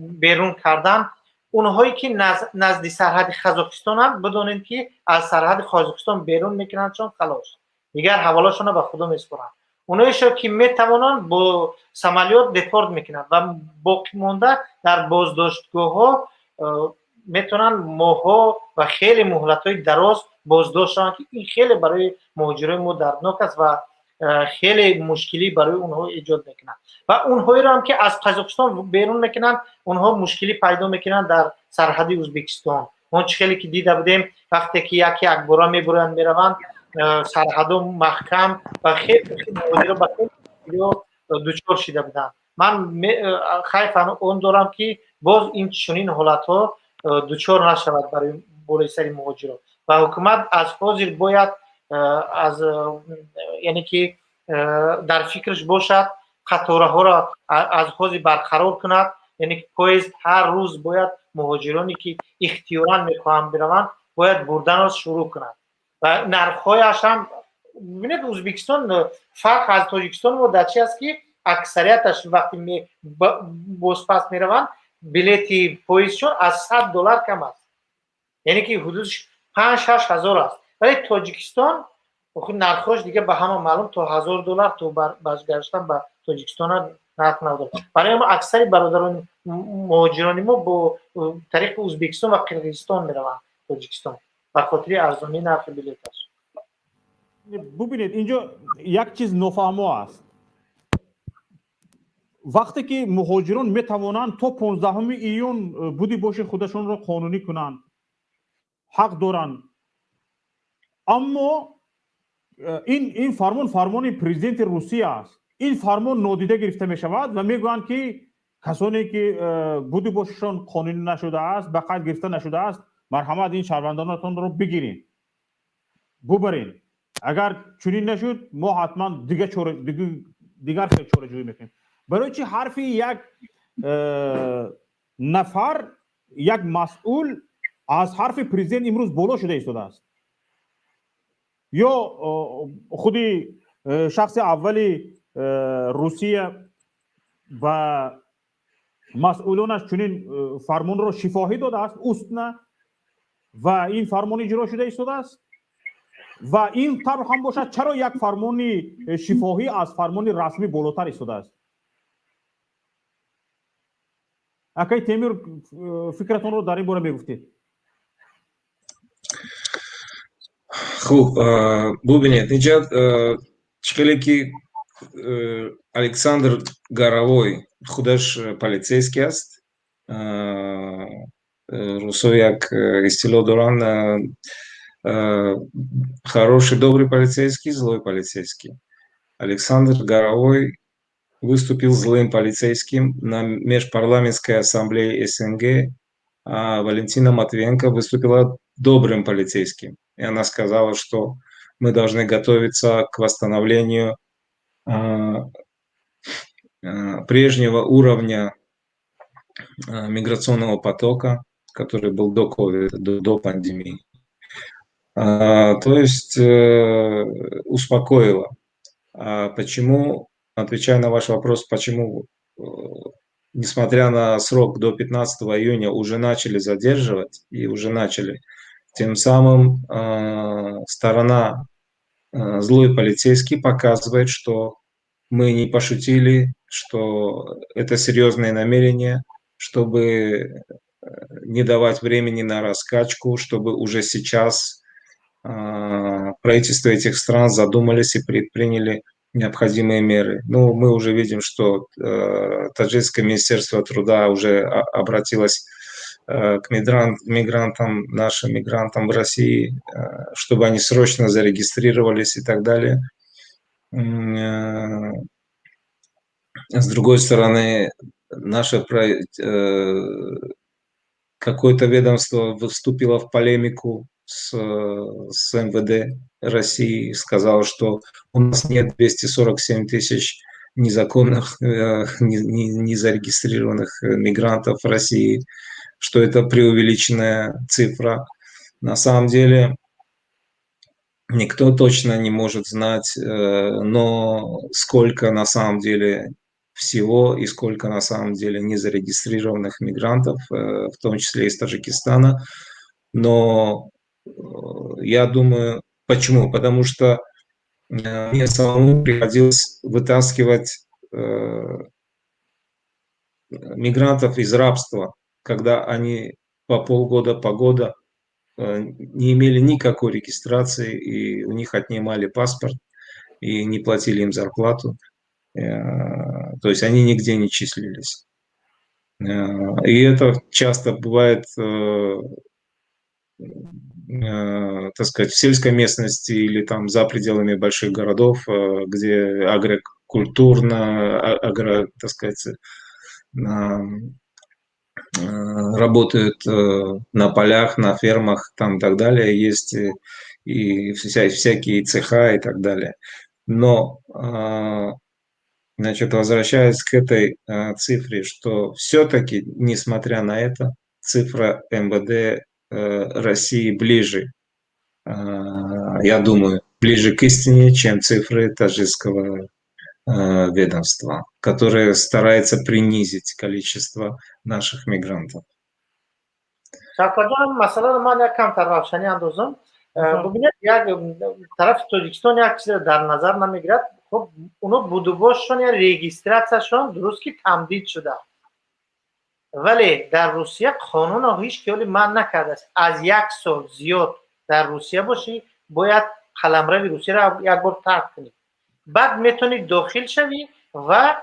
بیرون کردن، اونهایی که نزد سرحد قزاقستان هم بدونید که از سرحد قزاقستان بیرون میکنن چون خلاص دیگر حوالهشون رو به خدا میسپرن. اونایشو که میتوانن با سمالیات دپورت میکنن و باقی مونده در بازداشتگاه ها میتونن ماها و خیلی مهلت‌های دراز بازداشت شدن که این خیلی برای مهاجرای ما دردناک است و خیلی مشکلی برای اونها ایجاد میکنن و اونهایی رو هم که از قزاقستان بیرون میکنن اونها مشکلی پیدا میکنن در سرحد ازبکستان. ما خیلی که دیده بودیم وقتی که یکی اکبرا میبرن میروند سرحدو محکم و خیلی مهاجرا به خیلی دچار شده بودن. من خیف اون دارم که باز این چنین حالت ها دچار نشود برای بالای سر مهاجران و حکومت از حاضر باید از یعنی که در فکرش باشد قطاره ها را از حاضر برقرار کند، یعنی که پاییز هر روز باید مهاجرانی که اختیارا میخواهند بروند باید بردن را شروع کند و نرخ‌هایش هم ببینید ازبکستان فرق از تاجیکستان و در چی است که اکثریتش وقتی بازپس میروند بلیت پاییزشون از $100 کم است، یعنی که حدودش 5-6 هزار است. ولی تاجیکستان نرخش دیگه به همه معلوم تا $1000 تو بازگشتن به تاجیکستان نرخ نداره. برای ما اکثر برادران مهاجران ما با طریق ازبکستان و قرقیزستان میروند تاجیکستان به خاطر ارزانی نرخ بلیط است. ببینید اینجا یک چیز نفهمه است. وقتی که مهاجران میتوانند تا 15 ایون بودی باشه خودشون رو قانونی کنند حق دارند، اما این فرمان پرزیدنت روسیه است. این فرمان نادیده گرفته می شود و میگویند که کسانی که بودی باششون قانونی نشده است به قید گرفته نشده است مرحمت این شهروندانتون رو بگیرین ببرین. اگر چنین نشد ما حتما دیگر چاره جویی میکنیم. برای چی حرف یک نفر یک مسئول از حرف پرزیدنت امروز بالا شده ایستاده است؟ یا خودی شخص اولی روسیه و مسئولانش چنین فرمان را شفاهی داده است است نه و این فرمان اجرا شده ایستاده است و این طبع هم باشد چرا یک فرمان شفاهی از فرمان رسمی بالاتر ایستاده است؟ اکی تیمور فکرتون رو در این باره میگفتید. خب ببینید اینجا خیلی Александр Горовой خودش полицейский است. روسو یک اصطلاح دارن хороший, добрый полицейский, злой полицейский. Александр Горовой выступил злым полицейским на межпарламентской ассамблее СНГ, а Валентина Матвиенко выступила добрым полицейским. И она сказала, что мы должны готовиться к восстановлению прежнего уровня миграционного потока, который был до COVID, до пандемии. То есть успокоила. Почему, отвечая на ваш вопрос, почему, несмотря на срок до 15 июня, уже начали задерживать и уже начали, тем самым сторона злой полицейский показывает, что мы не пошутили, что это серьезные намерения, чтобы не давать времени на раскачку, чтобы уже сейчас правительства этих стран задумались и предприняли необходимые меры. Ну, мы уже видим, что Таджикское министерство труда уже обратилось к мигрантам, нашим мигрантам в России, чтобы они срочно зарегистрировались и так далее. С другой стороны, наше какое-то ведомство вступило в полемику с МВД России, сказало, что у нас нет 247 тысяч незаконных, незарегистрированных мигрантов в России, что это преувеличенная цифра. На самом деле никто точно не может знать, но сколько на самом деле всего и сколько на самом деле незарегистрированных мигрантов, в том числе из Таджикистана. Но я думаю, почему? Потому что мне самому приходилось вытаскивать мигрантов из рабства, когда они по полгода, по года не имели никакой регистрации, и у них отнимали паспорт, и не платили им зарплату. То есть они нигде не числились. И это часто бывает, так сказать, в сельской местности или там за пределами больших городов, где агрокультурно, так сказать, работают на полях, на фермах, там и так далее, есть и всякие цеха и так далее. Но, значит, возвращаясь к этой цифре, что все-таки, несмотря на это, цифра МВД России ближе, я думаю, ближе к истине, чем цифры таджикского ведомства, которое старается принизить количество наших мигрантов. شاکرجان مثلا من یک کم تر روشنی اندازم ببینید یک طرف تاجیکستان یک چیز در نظر نمیگیرد خب اونو بودوباششون یا رجیستراسیشون درست که تمدید شده ولی در روسیه قانون هیچ که من نکرده است از یک سال زیاد در روسیه باشی باید قلمرو روسیه را یک بار ترک کنی بعد میتونی داخل شوی و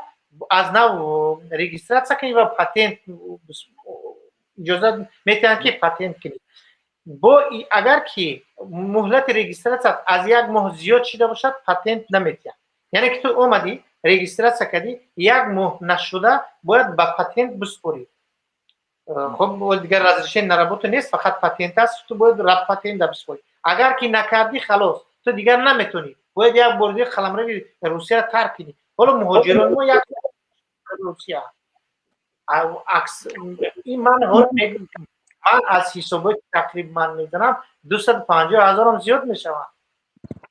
از نو رجیستراسیون کنی و پاتنت اجازه میتونن که پاتنت کنی با اگر که مهلت رجیستراسیون از یک ماه زیاد شده باشد پاتنت نمیتونی یعنی که تو اومدی رجیستراسیون کردی یک ماه نشده باید با پاتنت بسپری خب دیگر رزرشن نرابط نیست فقط پاتنت است تو باید راب پاتنت بسپری اگر که نکردی خلاص تو دیگر نمیتونی باید یک بردی قلمرو روسیه را ترک کنی حالا مهاجران ما یک روسیه عکس این من از حسابی تقریبا من میدونم 250,000 هم زیاد میشوند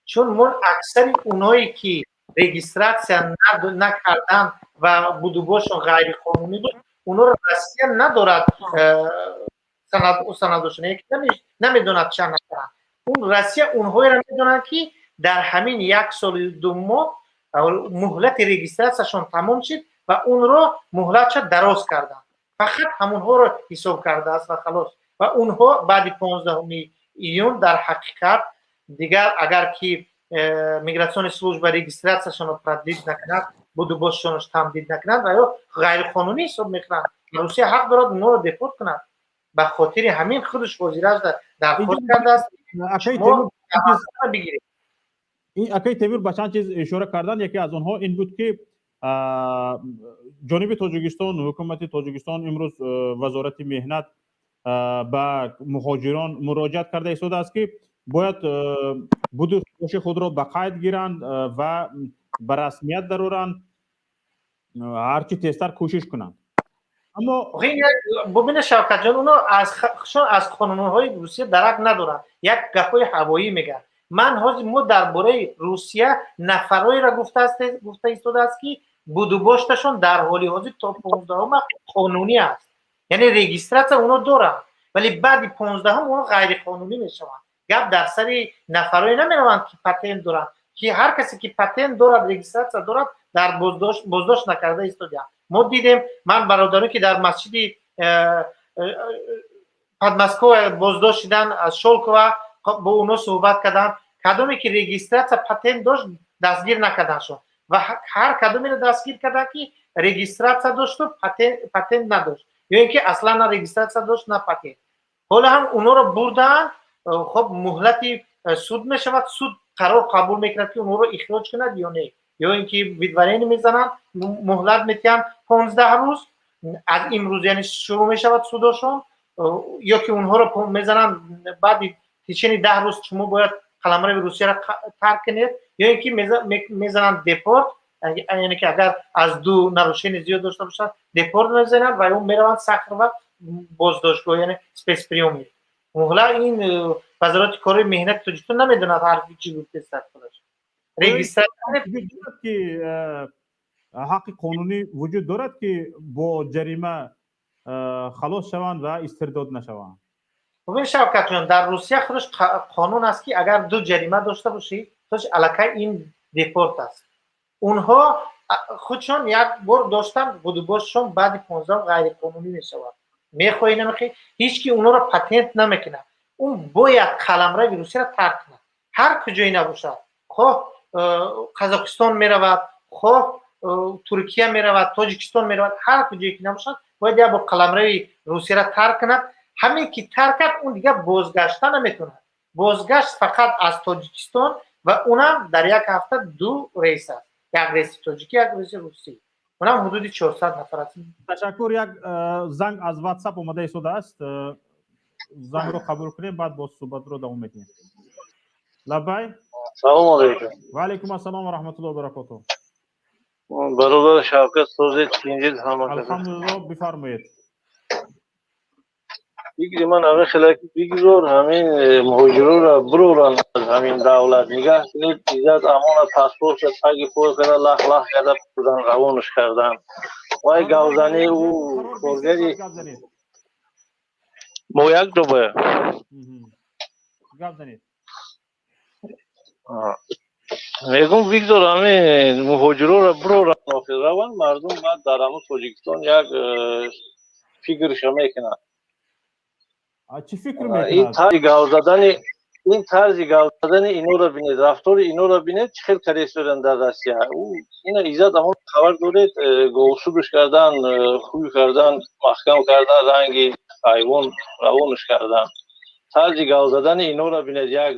چون من اکثر اونایی که رجیستراسیون نکردن و بودوباشون غیر قانونی بود اونا رو روسیه ندارد سندشون یکی نمیدوند چند نکردن اون روسیه اونهایی رو میدونن که در همین یک سال 2 ماه مهلت رجیستراسیون تمام شد و اون رو مهلتش دراز کردن فقط همونها رو حساب کرده است و خلاص و اونها بعد 15 ایون در حقیقت دیگر اگر که میگراسیون служба رجیستراسیون رو تمدید نکند بودوباششون تمدید نکند و یا غیر قانونی حساب میکنند روسیه حق دارد اونها رو دپورت کند به خاطر همین خودش وزیرش درخواست کرده است ما بگیریم این اکی تیمور به چند چیز اشاره کردن یکی از اونها این بود که جانب تاجیکستان حکومت تاجیکستان امروز وزارت مهنت به مهاجران مراجعت کرده ایستاده است که باید بودوباش خود را به قید گیرند و به رسمیت درارند هرچی تیزتر کوشش کنند اما ببین شوکت جان اونا از قانون‌های روسیه درک ندارن یک گپای هوایی میگن من ما درباره روسیه نفرایی را گفته ایستاده است که بودوباشتشون در حال حاضر تا 15 قانونی است یعنی رجیستراسیون اونا دارن ولی بعد 15 اونا غیر قانونی میشوند گپ در سر نفرایی نمیروند که پاتنت دارن که هر کسی که پاتنت دارد رجیستراسیون دارد در بازداشت نکرده ایستاده ما دیدیم من برادرانی که در مسجد پادماسکو بازداشت شدن از شولکووا با اونا صحبت کردن کدومی که رجیستراسیون پاتنت داشت دستگیر نکردنشون و هر کدومی رو دستگیر کردن که رجیستراسیون داشت و پاتنت نداشت یا اینکه اصلا نه رجیستراسیون داشت نه پاتنت حالا هم اونا رو بردن خب مهلتی سود میشود سود قرار قبول میکنه که اونا رو اخراج کند یا نه یا اینکه ویدورین میزنن مهلت میتن 15 روز از امروز یعنی شروع میشود سودشون یا که اونها رو میزنن بعد تیچنی 10 روز شما باید قلمرو روسیه را ترک کنید یا اینکه میزنن دپورت یعنی که اگر از دو نروشین زیاد داشته باشن دپورت میزنن و اون میروند سخر و بازداشتگاه یعنی سپیس پریومی مهلا این وزارت کار مهنت توجیهتون نمیدوند حرفی چی گفته سرکارش ریگیستر وجود دارد که حق قانونی وجود دارد که با جریمه خلاص شوند و استرداد نشوند. ببین شوکت جان در روسیه خودش قانون است که اگر 2 جریمه داشته باشی توش الکی این دیپورت است. اونها خودشون یک بار داشتن بودباششون بعد 15 غیر قانونی میشود. میخوای نمیخوای هیچ کی اونها را پتنت نمیکنه. اون باید قلمرو روسیه را ترک کنه. هر کجایی نباشد. خواه قزاقستان میرود، خواه ترکیه میرود، تاجیکستان میرود، هر کجایی که نباشد باید با قلمرو روسیه را ترک کنه. همین که ترک کرد اون دیگه بازگشت نمیتونه. بازگشت فقط از تاجیکستان و اونم در یک هفته 2 ریس است. یک ریس تاجیکی، یک ریس روسی. اونم حدود 400 نفر است. تشکر. یک زنگ از واتساپ اومده ایستاده است. زنگ رو قبول کنیم بعد با صحبت رو دوام میدیم. لبای سلام علیکم. و علیکم السلام و رحمت الله و برکاته. برادر شوکت سوزید کینجید همه الحمدلله بفرمایید. بگیری من همه خلاکی بگذار همین مهاجرون را برورن از همین دولت نگه کنید ایزد امان پاسپورت تاگی پور کنه لخ لخ کرده بردن روانش کردن وای گوزنی او کارگری مو یک دو باید گوزنی میگم بگذار همین مهاجرون را برورن آخر روان مردم بعد در همون تاجیکستان یک فکرش میکنن چی فکر این میکنند؟ این طرز گاو زدن اینو را بینید رفتار اینو را بینید چه خیلی کریس دارن در روسیه اینا ایزاد همون خبر دارید گوسوبش کردن خوی کردن محکم کردن رنگی حیوان روانش کردن طرز گاو زدن اینو را بینید یک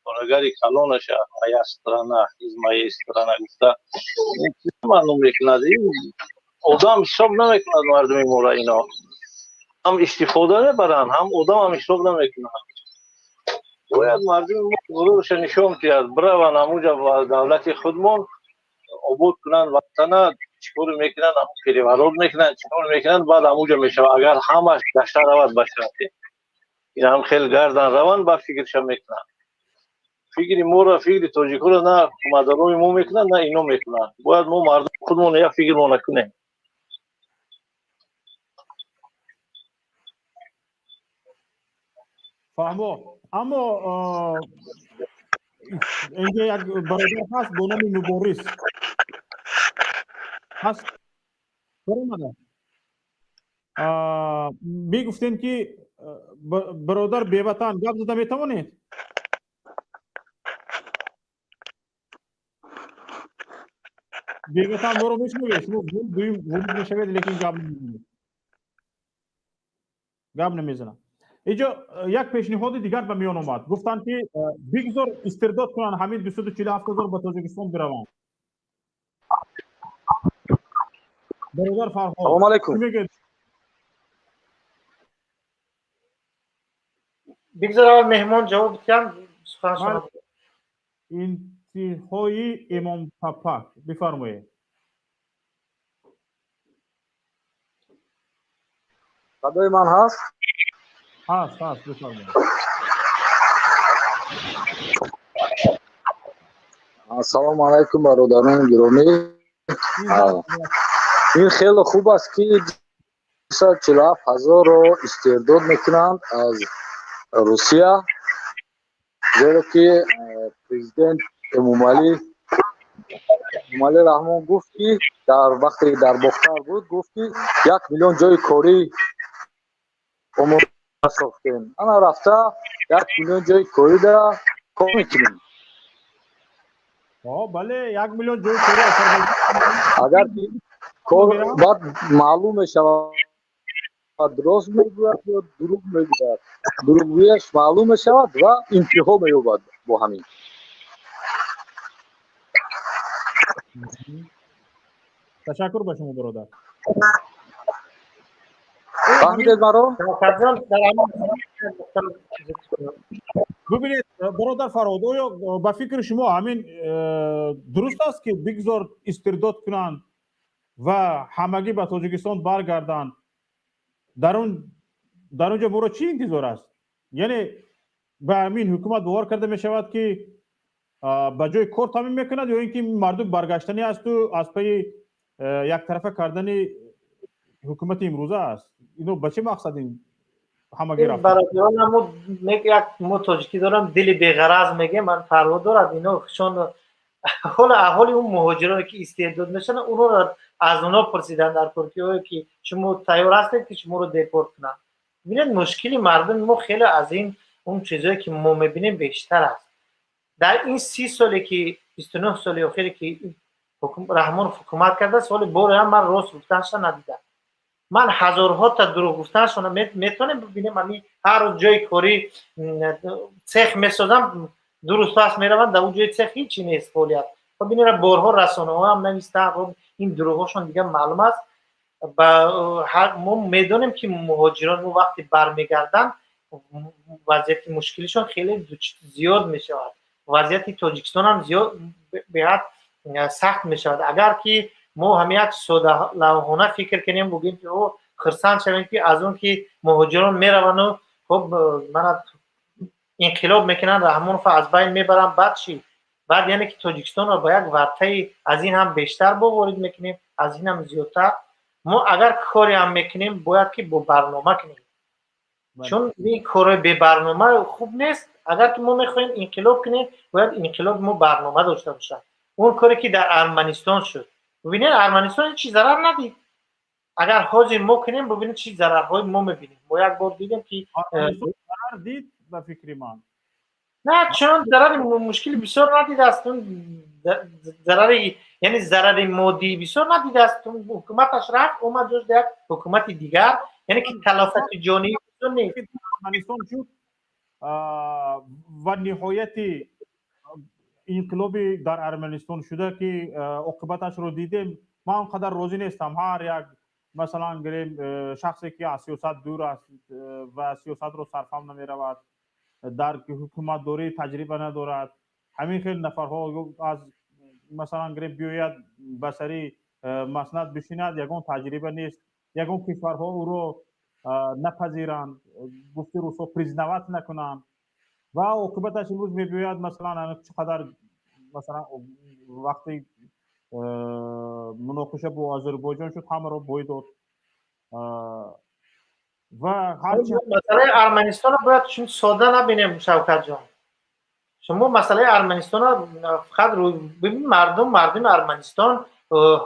کارگری کلانش مایسترانه از مایسترانه گفته این چیز معلوم میکند این آدم حساب نمیکند مردم مورا اینا هم استفاده میبرن هم آدم هم حساب نمیکنن باید مردم غرورش نشون دهد بروند همونجا دولت خودمون آباد کنن وطن چیکار میکنن همون پیریوراد میکنن چیکار میکنن بعد همونجا میشود اگر همش گشته رود بشه این هم خیلی گردن روان با فکرش میکنن فکری مورا فکری تاجیکو رو نه مدارای مو میکنن نه اینو میکنن باید ما مردم خودمون یک فکر ما نکنیم فهمو اما اینجا یک برادر هست با نام مبارز هست برامده میگفتین که برادر بیوطن گپ زده میتوانید بیوطن برو میشنوید شما دویم ورود میشوید لیکن گپ نمیزنم اینجا یک پیشنهاد دیگر به میان آمد گفتن که بگذار استرداد کنن همین 247,000 به تاجیکستان بروند برادر فرهاد سلام علیکم بگذار مهمان جواب بدم انتهای امام پاپا بفرمایید صدای من هست بفرمایید سلام علیکم برادران گرامی این خیلی خوب است که 247,000 رو استرداد میکنند از روسیه زیرا که پرزیدنت امومالی رحمان گفت که در وقتی در بختر بود گفت که 1,000,000 جای کاری عمومی ساختیم انا رفته 1,000,000 جای کاری در کار میکنیم بله 1,000,000 جای کاری اگر کار بعد معلوم میشود درست میگوید یا دروغ میگوید دروغگویش معلوم میشود و انتها مییابد با همین تشکر به شما برادر فهمیدید مرا ببینید برادر فرهاد آیا به فکر شما همین درست است که بگذار استرداد کنند و همگی به تاجیکستان برگردند در اونجا برای چی انتظار است یعنی به همین حکومت باور کرده می شود که به جای کار تامین میکند یا اینکه مردم برگشتنی است و از پی یک طرفه کردن حکومت امروزه است؟ اینو به چه مقصد این همگی رفت؟ برادران یک مو تاجیکی دارم دل بی‌غرض میگه من پروا دارد اینا چون احوال اون مهاجرانی که استعداد میشن اونو را از اونا پرسیدن در ترکیه که شما تیار هستید که شما رو دیپورت کنن. ببینید مشکلی مردم ما خیلی از این اون چیزایی که ما میبینیم بیشتر است. در این 30 سالی که 29 سال اخیری که رحمان حکومت کرده سال بار هم من راست گفتنش ندیدم. من هزارها تا دروغ گفتنش میتونم ببینم. من هر روز جای کاری سخت میسازم درست پس میروند در اون جای سخت هیچی نیست فعالیت. خب ببینید بارها رسانه ها هم نوشته این دروغاشون دیگه معلوم است. ما میدونیم که مهاجران وقتی برمیگردن وضعیت مشکلشون خیلی زیاد میشود. وضعیت تاجیکستان هم زیاد به حد سخت میشود. اگر که ما هم یک ساده لوحانه فکر کنیم بگیم که او خرسند شویم که از اون که مهاجران میروند و خب من انقلاب میکنن رحمان از بین میبرم بعد چی؟ بعد یعنی که تاجیکستان رو با یک ورطه از این هم بیشتر وارد میکنیم، از این هم زیادتر. ما اگر کاری هم میکنیم باید که با برنامه کنیم. چون این کار به برنامه خوب نیست. اگر که ما میخوایم انقلاب کنیم باید انقلاب ما برنامه داشته باشه. اون کاری که در ارمنستان شد، ببینید ارمنستان چی ضرر ندید. اگر حاضر ما کنیم ببینید چی ضررهای ما میبینیم. با یک بار دیدیم که ضرر دید به فکر من. نه چون ضرر مشکلی بسیار ندید است. ضرر یعنی ضرر مادی بسیار ندید است. حکومتش رفت اومد جز یک حکومت دیگر، یعنی که تلافت جانی نیست. ارمنستان شد و نهایت انقلابی در ارمنستان شده که عاقبتش رو دیدیم. من اونقدر راضی نیستم. هر یک مثلا گریم شخصی که از سیاست دور است و سیاست رو صرفم نمی رود، در حکومت دوری تجربه ندارد، همین خیلی نفرها از مثلا گریم بیاید بسری مسند بشیند، یگان تجربه نیست. یگان کشورها او رو نپذیرند، گفته روسا پریزنوت نکنند و عاقبتش امروز میباید مثلا چقدر مثلا وقتی مناقشه با آذربایجان شد همه رو بوی داد و هرچی مسئله ارمنستان رو باید چون ساده نبینیم شوکت جان. شما مسئله ارمنستان رو فقط رو ببین. مردم ارمنستان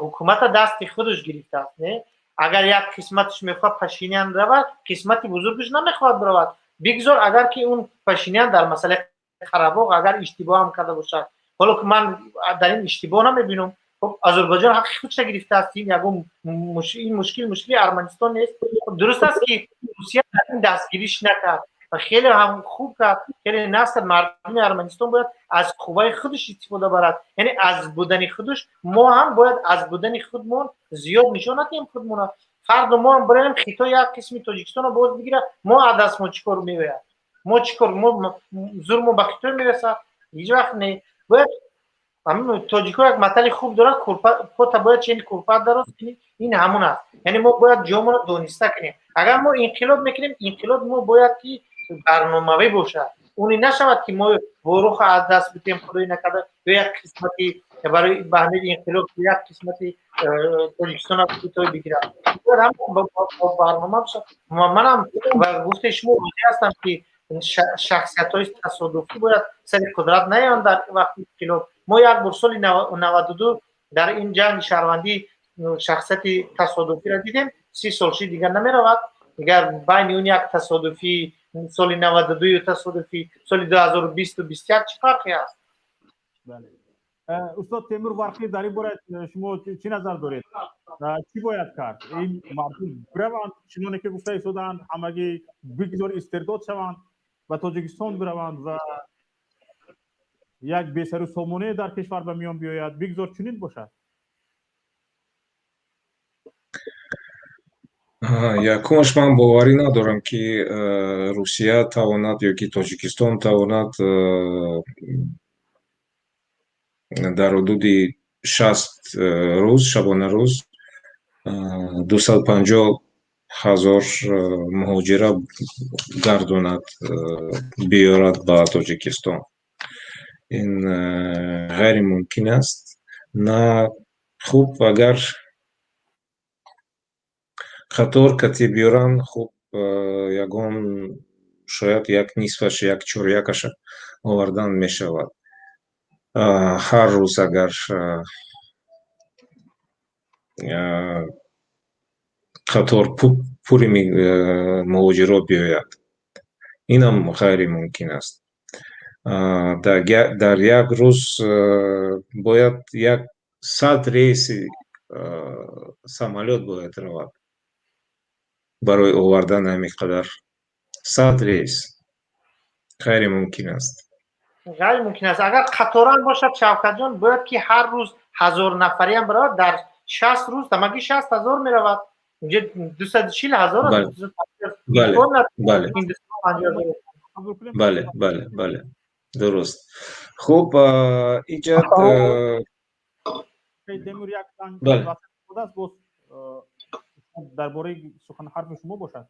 حکومت دست خودش گرفته است. نه اگر یک قسمتش میخواد پشینیان رود قسمت بزرگش نمیخواد برود. بگذار اگر که اون پشینیان در مسئله قره‌باغ اگر اشتباه هم کرده باشد، حالا که من در این اشتباه نمیبینم، خب آذربایجان حق خودش گرفته است. این مشکل ارمنستان نیست. درست است که روسیه این دستگیریش نکرد و خیلی هم خوب کرد. خیلی نسل مردم ارمنستان باید از قوای خودش استفاده برد. یعنی از بودن خودش ما هم باید از بودن خودمون زیاد نشون ندیم خودمون. فرد ما هم بریم خطا یک قسمی تاجیکستان رو باز بگیره، ما عدس ما چیکار میوید؟ ما چیکار ما زور به خطا میرسه؟ هیچ وقت نه. باید همین تاجیک‌ها یک مطلب خوب دارن، کورپات باید چنین کورپات درست کنیم. این همون است. یعنی ما باید جامون رو دونسته کنیم. اگر ما انقلاب میکنیم انقلاب ما باید که برنامه‌ای باشه. اونی نشود که ما بروخ از دست بدیم خدای نکرده یا یک قسمتی برای بهانه انقلاب یک قسمتی تاجیکستان رو کوتاه بگیرم. باید هم با برنامه باشه. منم و گفته شما واضح هستم که شخصیت‌های تصادفی باید سر قدرت نیان در وقتی انقلاب. ما یک بار سال 92 در این جنگ شهروندی شخصیت تصادفی را دیدیم. 30 سال دیگر نمی رود. اگر بین اون یک تصادفی سال 92 و تصادفی سال 2020 و 21 چه فرقی است؟ بله. استاد تیمور برقی در این باره شما چی نظر دارید؟ چی باید کرد؟ این مردم بروند چنانه که گفته ایستادند همگی بگذار استرداد شوند و تاجیکستان بروند و یک بی‌سر و سامانه در کشور به میان بیاید، بگذار چنین باشد. یکمش من باوری ندارم که روسیه تواند یا که تاجیکستان تواند در حدود 60 روز شبانه روز 250 ҳазор муҳоҷира гардонад, биёрад ба Тоҷикистон. ин ғайримумкин аст. На хуб агар қатор кати биёран, хуб ягон шояд як нисфаш, як чорякаш овардан мешавад. ҳар рӯз агар қатор пури муҳоҷиро биёяд, инам ғайримумкин аст. дар як рӯз бояд 100 рейси самолёт бояд равад барои овардан ҳамин қадар 100 рейс. ғайримумкин аст. غیر است. اگر قطار هم باشد شوکت جان باید که هر روز 1000 نفری هم برود در 60 روز تمامی 60,000 می رود. اینجا 240,000 است. بله درست. خب ایجاد تیمور یک بله درباره سخن حرف شما باشد.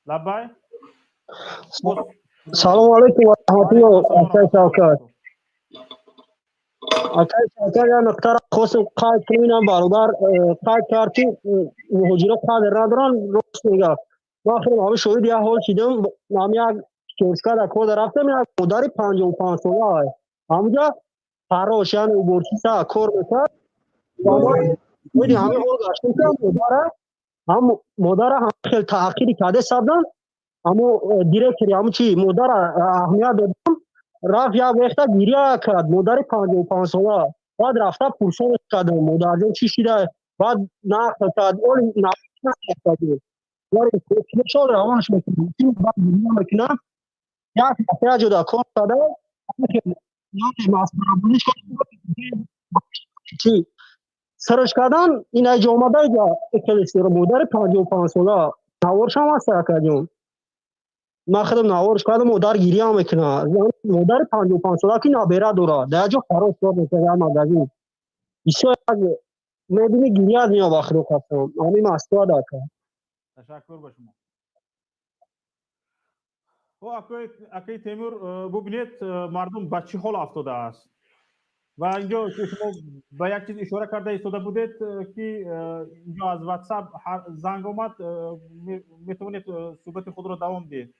لبای سلام علیکم و رحمت الله آقای شوکت. آقای شوکت یا نکته را خواستم قید کنم برادر قید کرد که مهاجرت قادر ندارن. راست میگه. من خیلی همه شاهد یه حال شدم. من یک کشکا در کود رفتم یک مادر 55 ساله همونجا فراش یعنی بورسیسا کار میکرد. ولی همه حال گشتم که مادر هم خیلی تحقیری کرده سبدن. اما دیرکتری همون چی مادر اهمیت دادم رفت یک وقتا گریه کرد مادر 55 ساله. بعد رفته پرسان کرد مادر جان چی شده. بعد نقل کرد اون نقل کرد ولی کشال روانش میکنم بعد گریه میکنم یک دفعه جدا کار کرده یک مسئله بودیش چی سرش کردن این ایجا آمده اکلیسی رو مادر 55 ساله نوارش هم هست کردیم. من خودم نوارش کردم مادر گیری هم میکنه. مادر 55 ساله که نابیره داره در جا خراش کار میکنه مگزین بسیار میبینی گیری از نیا وقت رو کفتم همین مسئله دارم. تشکر با شما. اکای تیمور ببینید مردم به چه حال افتاده است و اینجا شما به یک چیز اشاره کرده ایستاده بودید که اینجا از واتساپ زنگ آمد میتونید صحبت خود را دوام دهید.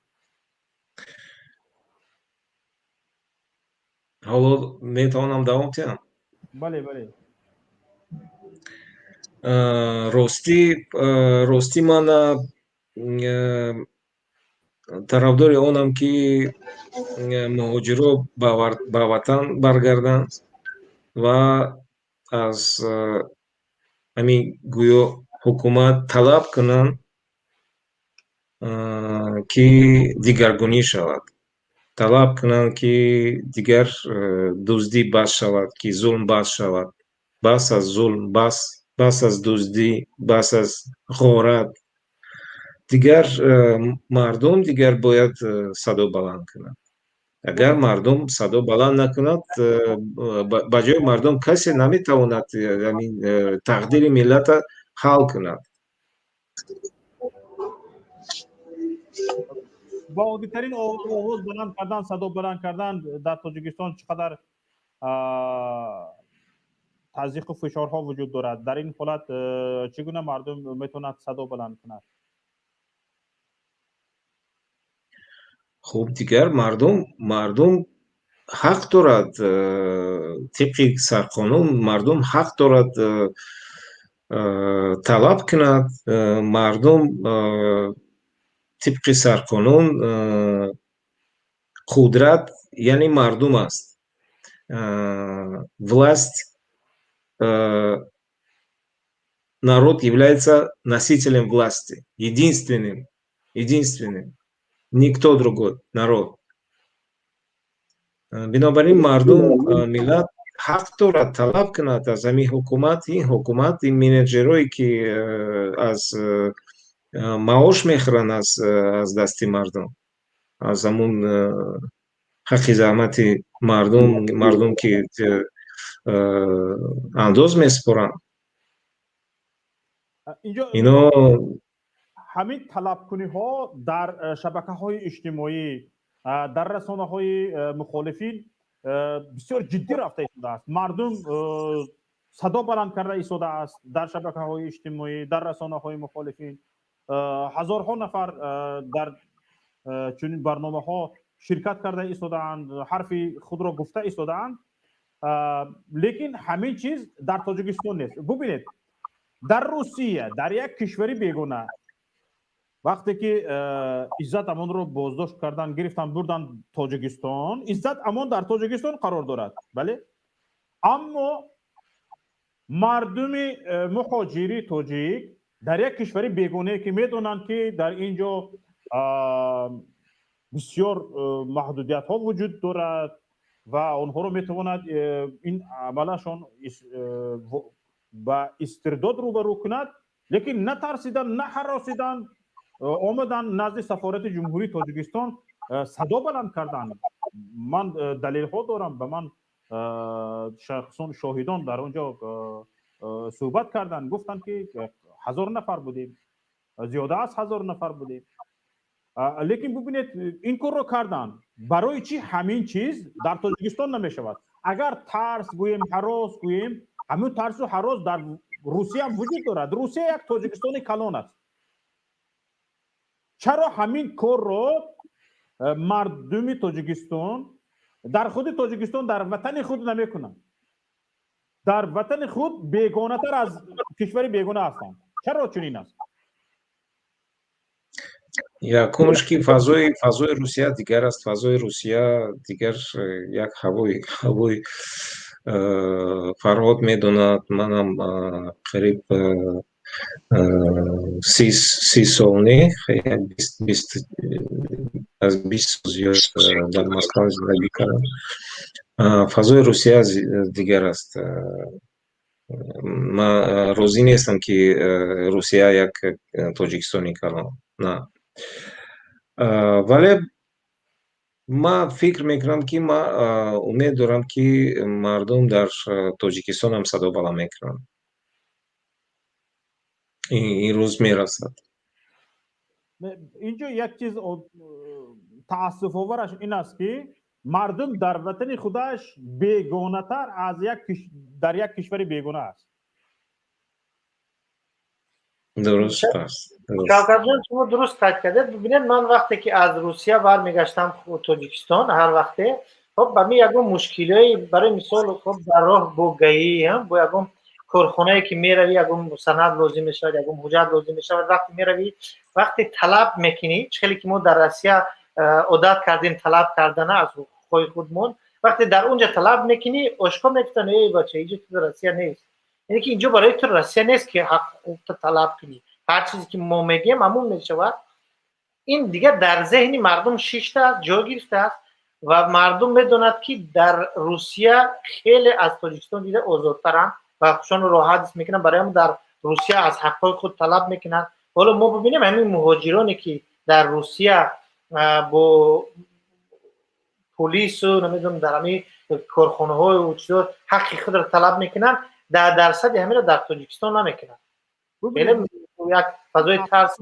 حالا میتونم دوام دهم؟ بله راستی من طرفدار اونم که مهاجرو به وطن برگردند و از همین گویا حکومت طلب کنند که دیگرگونی شود، طلب کنند که دیگر دزدی بس شود، که ظلم بس شود، بس از ظلم، بس از دزدی، بس از غارت. دیگر مردم دیگر باید صدا بلند کنند. اگر مردم صدا بلند نکند با جای مردم کسی نمیتواند تقدیر ملت حل کند. با عادی‌ترین آواز بلند کردن صدا بلند کردن در تاجیکستان چقدر تضییق و فشارها وجود دارد؟ در این حالت چگونه مردم میتونند صدا بلند کنند؟ خب دیگر مردم حق دارد طبق سرقانون مردم حق دارد طلب کند. مردم طبق سرقانون قدرت یعنی مردم است. власть народ является носителем власти, единственным, никто другой народ. بنابراین مردم ملت حق دارد طلب کند از همین حکومت، این منیجرایی که از معاش میخورن از دست مردم، از همون حق زحمت مردم که انداز میسپارن. اینا ҳамин талабкуниҳо дар шабакаҳои иҷтимоӣ, дар расонаҳои мухолифин бисёр ҷиддӣ рафта истодааст. Мардум садо баланд карда истодааст дар шабакаҳои иҷтимоӣ, дар расонаҳои мухолифин. ҳазорҳо нафар дар чунин барномаҳо ширкат карда истодаанд, ҳарфи худро гуфта истодаанд. лекин ҳамин чиз дар Тоҷикистон нест. бубинед, дар Русия, дар як кишвари бегона, вақте ки Иззат Амонро боздошт кардан, гирифтан бурдан Тоҷикистон, Иззат Амон дар Тоҷикистон қарор дорад, бале? Аммо мардуми муҳоҷири тоҷик дар як кишвари бегонае ки медонанд ки дар ин ҷо бисёр маҳдудиятҳо вуҷуд дорад ва онҳоро метавонад ин амалашон ба истирдод рӯбарӯ кунад, лекин натарсидан, наҳаросидан, омадан назди сафорати ҷумҳурии Тоҷикистон садо баланд карданд. ман далелҳо дорам, ба ман шахсон шоҳидон дар онҷо суҳбат карданд, гуфтанд ки 1000 нафар будем, зиёда аз 1000 нафар будем. лекин бубинед, ин корро карданд. барои чӣ ҳамин чиз дар Тоҷикистон намешавад? Агар тарс гӯем, ҳарос гӯем, ҳамин тарсу ҳарос дар Русия ҳам вуҷуд дорад. Русия як Тоҷикистони калон аст. чаро ҳамин корро мардуми Тоҷикистон дар худи Тоҷикистон, дар ватани худ намекунанд? дар ватани худ бегонатар аз кишвари бегона ҳастанд. чаро чунин аст? Якумш ки фазои Русия дигар аст. Фазои Русия дигар як ҳавои Фарҳод медонад. Манам қариб 30 сол не, аз 20 сол зиёд дар Москва зиндагӣ кардам. Фазои Русия дигар аст. Ман розӣ нестам ки Русия як Тоҷикистони калон. На. Вале ман фикр мекунам ки ман умед дорам ки мардум дар Тоҷикистон ҳам садо баланд мекунанд. ин рӯз мерасад. инҷо як чиз таассуфовараш ин аст ки мардум дар ватани худаш бегонатар аз дар як кишвари бегона аст. дуруст аст. Шавкатҷон, шумо дуруст қайд кардед. Бибинед, ман вақте ки аз Русия бармегаштам Тоҷикистон, ҳар вақте хоб ба ми ягон мушкилои, барои мисол, хоб дар роҳ бо гаӣ, бо ягон корхонае ки меравӣ, ягон санад лозим мешавад, ягон ҳуҷҷат лозим мешавад, вақте меравӣ, вақте талаб мекунӣ, чӣ хеле ки мо дар Россия одат кардем талаб кардана аз ҳуқуқҳои худмон, вақте дар онҷа талаб мекунӣ, ошкор мекунанд, эй бача, инҷо ту Россия нест. یعنی که اینجا برای تو روسیه نیست که حقوق طلب کنی. هر چیزی که ما میگیم همون میشود. این دیگه در ذهن مردم شیشته است، جا گرفته است و مردم میدوند که در روسیه خیلی از تاجیکستان دیده آزادترن و خودشون راحت میکنن. برای هم در روسیه از حقوق خود طلب میکنن. حالا ما ببینیم همین مهاجرانی که در روسیه با پلیس و نمیدونم در همین کارخانه های و چیزا حق خود را طلب میکنن، در درصد همین را در تاجیکستان نمیکنن. یک فضای ترس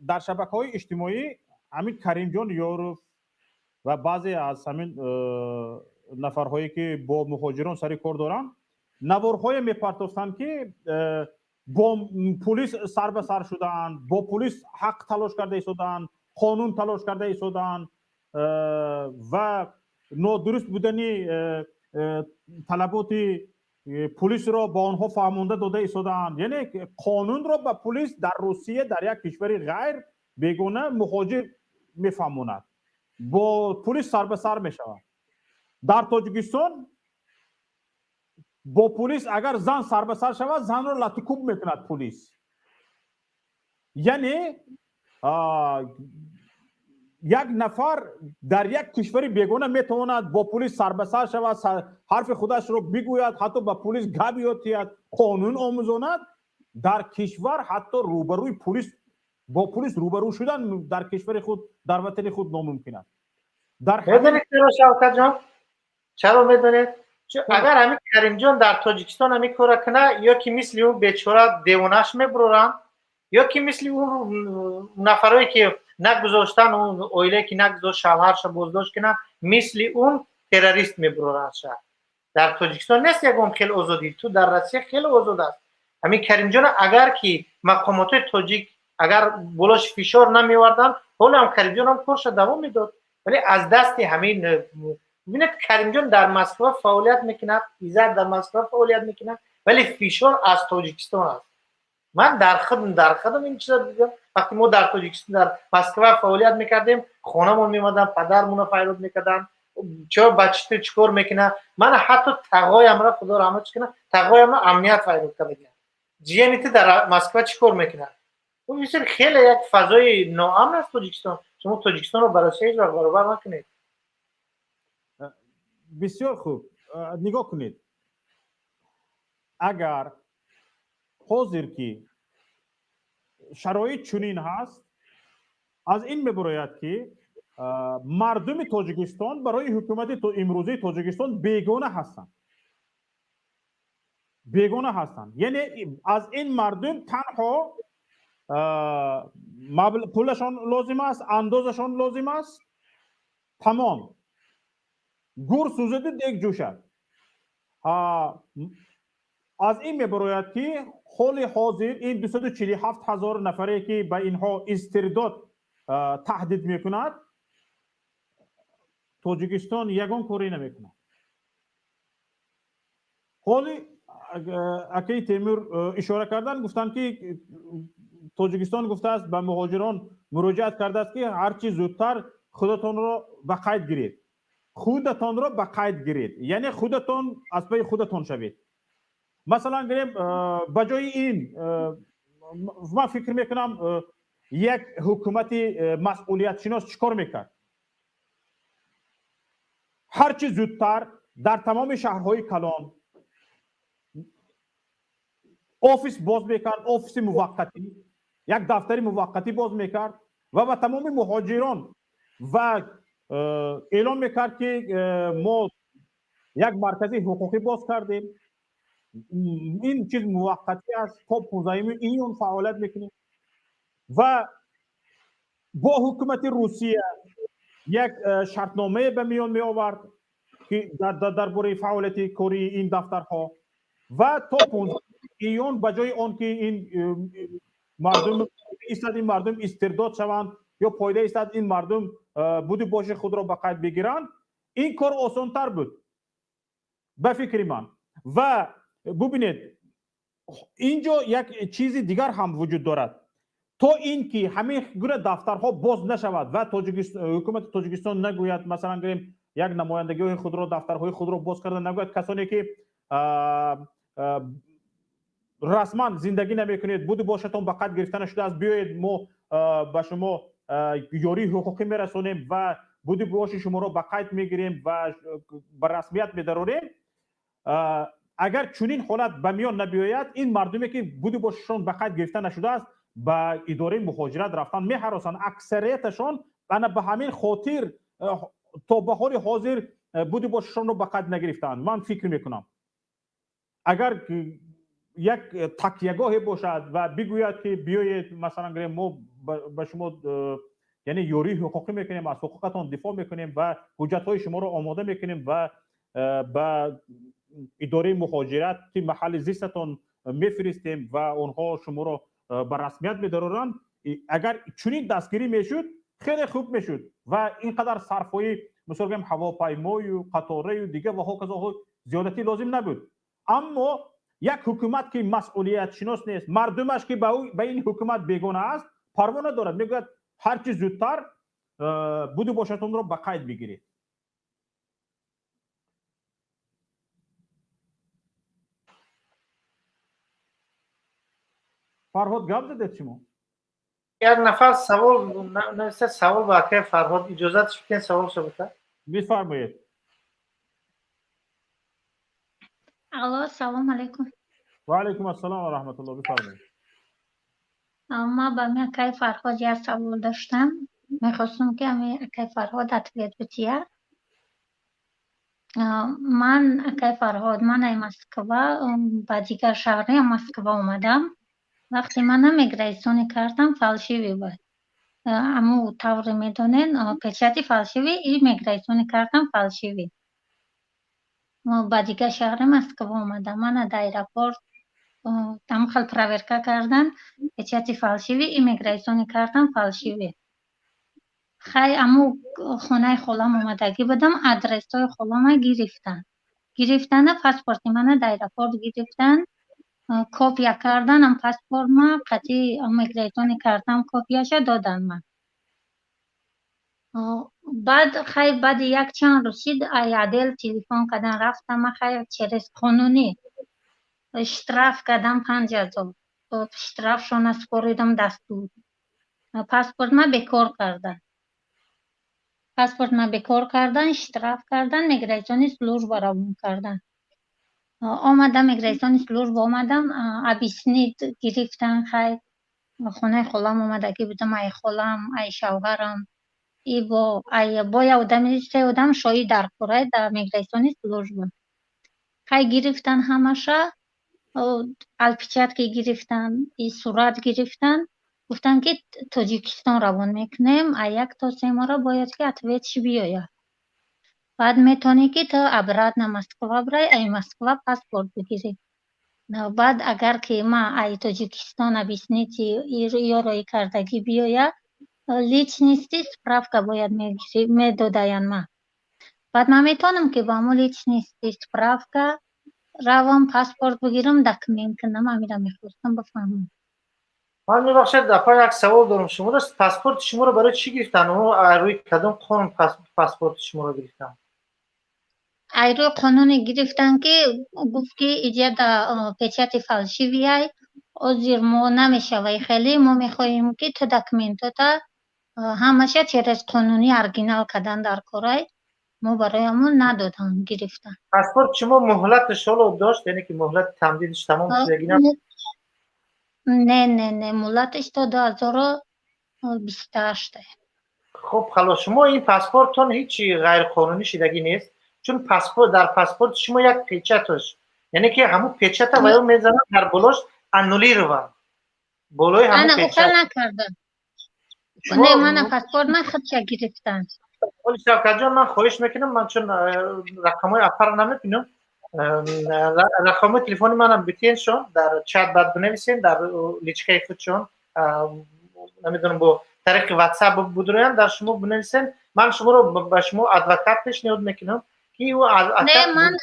در شبکه‌های اجتماعی همین کریمجان یاروف و بعضی از همین نفرهایی که با مهاجران سر کار دارن نوارهای میپردازند که با پلیس سر به سر شدن، با پلیس حق تلاش کرده ایستادن، قانون تلاش قانون ایستادن و نادرست بودنی طلبات پلیس را با آنها فهمانده داده ایستادن. یعنی قانون را به پلیس در روسیه در یک کشور غیر بیگانه مهاجر میفهماند، با پلیس سر به سر میشود. در تاجیکستان با پلیس اگر زن سر به سر شود زن را لطوکوب میکند پلیس. یعنی یک نفر در یک کشور بیگانه میتواند با پلیس سر به سر شود، حرف خودش رو بگوید، حتی با پلیس گپ یاد قانون آموزاند. در کشور حتی روبروی پلیس با پلیس روبرو شدن در کشور خود در وطن خود ناممکن است. در میدونید چرا شوکت جان؟ چرا میدونید؟ اگر همین کریم جان در تاجیکستان همین کار کنه یا که مثل اون بیچاره دیوانش میبرن یا که مثل اون نفرایی که نگذاشتن اون اویله که نگذاشت شوهرش بازداشت کنن مثل اون تروریست میبرن شهر. در تاجیکستان نیست یکم خیلی آزادی، تو در روسیه خیلی آزاد است. همین کریم جان اگر که مقامات تاجیک اگر بلاش فشار نمیوردن حالا هم کریم جان هم کارش دوام میداد، ولی از دست همین ببینید کریم جان در مسکو فعالیت میکنه، ایزد در مسکو فعالیت میکنه، ولی فشار از تاجیکستان است. من در خودم این چیزا دیدم. وقتی ما در تاجیکستان در مسکو فعالیت میکردیم خونمون میمدن پدرمون فریاد میکردن چرا بچه تو چیکار میکنه. من حتی تقایم را خدا رحمت کنه تقایم را امنیت فریاد کرده جیانیت در مسکو چیکار میکنه. اون میشه خیلی یک فضای ناامن است تاجیکستان. شما تاجیکستان رو برای هیچ وقت برابر نکنید. بسیار خوب نگاه کنید، اگر حاضر که شرایط چنین هست از این میباید که مردم تاجیکستان برای حکومت امروزی تاجیکستان بیگانه هستند. یعنی از این مردم تنها پولشان لازم است، اندازشان لازم است، تمام گور سوزده دیگ جوشد. از این میباید که حال حاضر این 247,000 نفره که به اینها استرداد تهدید میکند، تاجیکستان یگان کاری نمیکند. حالی اکی تیمور اشاره کردن گفتن که تاجیکستان گفته است به مهاجران مراجعت کرده است که هرچی زودتر خودتان را به قید گیرید. خودتان را به قید گیرید یعنی خودتان از پای خودتان شوید. مثلا گریم بجای این من فکر میکنم یک حکومت مسئولیت شناس چیکار میکرد؟ هرچی زودتر در تمام شهرهای کلان آفیس باز میکرد، آفیس موقتی، یک دفتر موقتی باز میکرد و به تمام مهاجران و اعلام میکرد که ما یک مرکز حقوقی باز کردیم، این چیز موقتی است تا 15 ایون فعالیت میکنیم. و با حکومت روسیه یک شرطنامه به میان می آورد که درباره فعالیت کاری این دفترها و تا 15 ایون بجای آن که این مردم استرداد شوند یا پایده ایستاد این مردم بودی باشه خود را به قید بگیرند، این کار آسان تر بود به فکر من. و ببینید اینجا یک چیز دیگر هم وجود دارد، تا اینکه همه گونه دفترها باز نشود و حکومت تاجیکستان نگوید مثلا گریم یک نمایندگی خود را دفترهای خود را باز کردن، نگوید کسانی که رسما زندگی نمیکنید بودی باشتون به قید گرفتن شده است بیایید ما به شما یاری حقوقی میرسونیم و بودی باشه شما را به قید میگیریم و به رسمیت میداریم. اگر چنین حالت به میان نبیاید این مردمی که بودی باششون به قید گرفته نشده است به اداره مهاجرت رفتن میهراسند، اکثریتشون به همین خاطر تا به حال حاضر بودی باششون رو به قید نگرفتند. من فکر میکنم اگر یک تکیهگاهی باشد و بگوید که بیایید مثلا ما به شما یعنی یاری حقوقی میکنیم، از حقوقتان دفاع میکنیم و حجتهای شما رو آماده میکنیم و به اداره مهاجرت که محل زیستتان میفرستیم و اونها شما رو به رسمیت میدارن، اگر چنین دستگیری میشد خیلی خوب میشد و اینقدر صرفه‌ای مثلا گفتم هواپیمایی و قطاره و دیگه و هاکذا زیادتی لازم نبود. اما یک حکومت که مسئولیت شناس نیست، مردمش که به این حکومت بیگانه است پروا ندارد، میگوید هر چی زودتر بودی باشتون رو به قید بگیرید. فرهاد گپ زدید شما؟ یک نفر سوال باقی فرهاد اجازت شد که سوال شو بکنه؟ بفرمایید. الو سلام علیکم. و علیکم السلام و رحمت الله. بفرمایید. ما با می اکای فرهاد یک سوال داشتم، میخواستم که می اکای فرهاد اتویت بتیه. من اکای فرهاد من ای مسکو با دیگر شهری مسکو اومدم وقتی من میگریسونی کردم فالشیوی بود امو طور میدونین پچتی فالشیوی این میگریسونی کردم فالشیوی با دیگه شهر مسکو اومدم من در ایرپورت دمخل پراورکا کردن پچتی فالشیوی ایمیگریسونی کردم فالشیوی خیلی امو خونه خولم اومدگی بودم ادرس های خولم گرفتن پاسپورت من در ایرپورت گرفتن کپیا کردن ام پاسپورت ما قطعی ایمیگریسونی کردم کپیاش دادن من بعد خیلی بعد یک چند رسید ایادل تلفن کردن رفتم خیلی چرس قانونی اشتراف کردم 5000 اشتراف شون سپریدم دستور پاسپورت ما بکار کردن اشتراف کردن میگریسیون سلوژ روون کردن آمدم میگریسیون سلوژ آمدم ابیسنید گرفتن خیلی خونه خولم اومدگی بودم ای خولم ای شوهرم ای با یودم شایی در کوره در میگریسیون سلوژ بود خیلی گرفتن همشه الپیچت که گرفتن ای صورت گرفتن گفتن که تاجیکستان روان میکنیم یک تا 3 ماه باید که اتویتش بیاید بعد میتونی که تا ابراد مسکو برای ای مسکو پاسپورت بگیری بعد اگر که ما ای تاجیکستان بیسنیتی یا روی کردگی بیاید لیچ نیستی سپرافکا باید میدادین ما بعد من میتونم که با مو لیچ نیستی سپرافکا روان پاسپورت بگیرم دکمین کنم امیرا میخواستم بفهمم من میبخشید دفعه یک سوال دارم شما راست پاسپورت شما رو برای چی گرفتن و روی کدوم قانون پاسپورت شما رو گرفتن روی قانون گرفتن که گفت که ایجاد پچت فالشیوی های زیر ما نمیشه خیلی ما میخواهیم که تو دکمنتو تا همشه چرس قانونی ارگینال کردن در کارای ما برایمون ندادن گرفتن پاسپورت شما مهلت شلو داشت یعنی که مهلت تمدیدش تمام شدگی نه مهلتش تا 2028 خب خلاص شما این پاسپورتتون هیچی غیر قانونی شدگی نیست چون پاسپورت در پاسپورت شما یک پیچتش یعنی که همون پیچت و یا میزنن در بلاش انولی رو بلوی همون پیچت انا نکردم نه من پاسپورت من خودش گرفتن ولی شوکت جان من خواهش میکنم من چون رقمای اپر نمیتونم رقم تلفن منم بتین شون در چت بعد بنویسین در لیچکای خودشون نمیدونم با طریق واتساپ بدرن در شما بنویسین من شما رو به شما ادوکات پیشنهاد میکنم که او نه من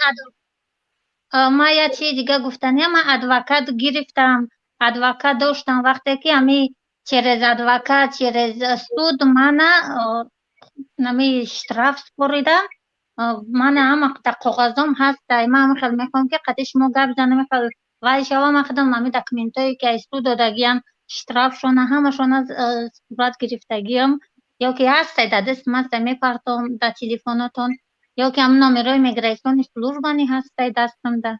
ما یه چیز دیگه گفتنی من ادوکات گرفتم ادوکات داشتم وقتی که امی چرز ادوکات چرز سود من نمی اشتراف سپریدم من هم کاغذام هست من خیلی میکنم که قطعش ما گپ زنم خیلی وای شما من خودم نمی دکمنتایی که ایستو دادگیم اشتراف شونه همشون از صورت گرفتگیم یا که هست در دست من میپرتم در تلفناتون یا که هم نامرای میگریسیون سلوژ بانی هست دستم ده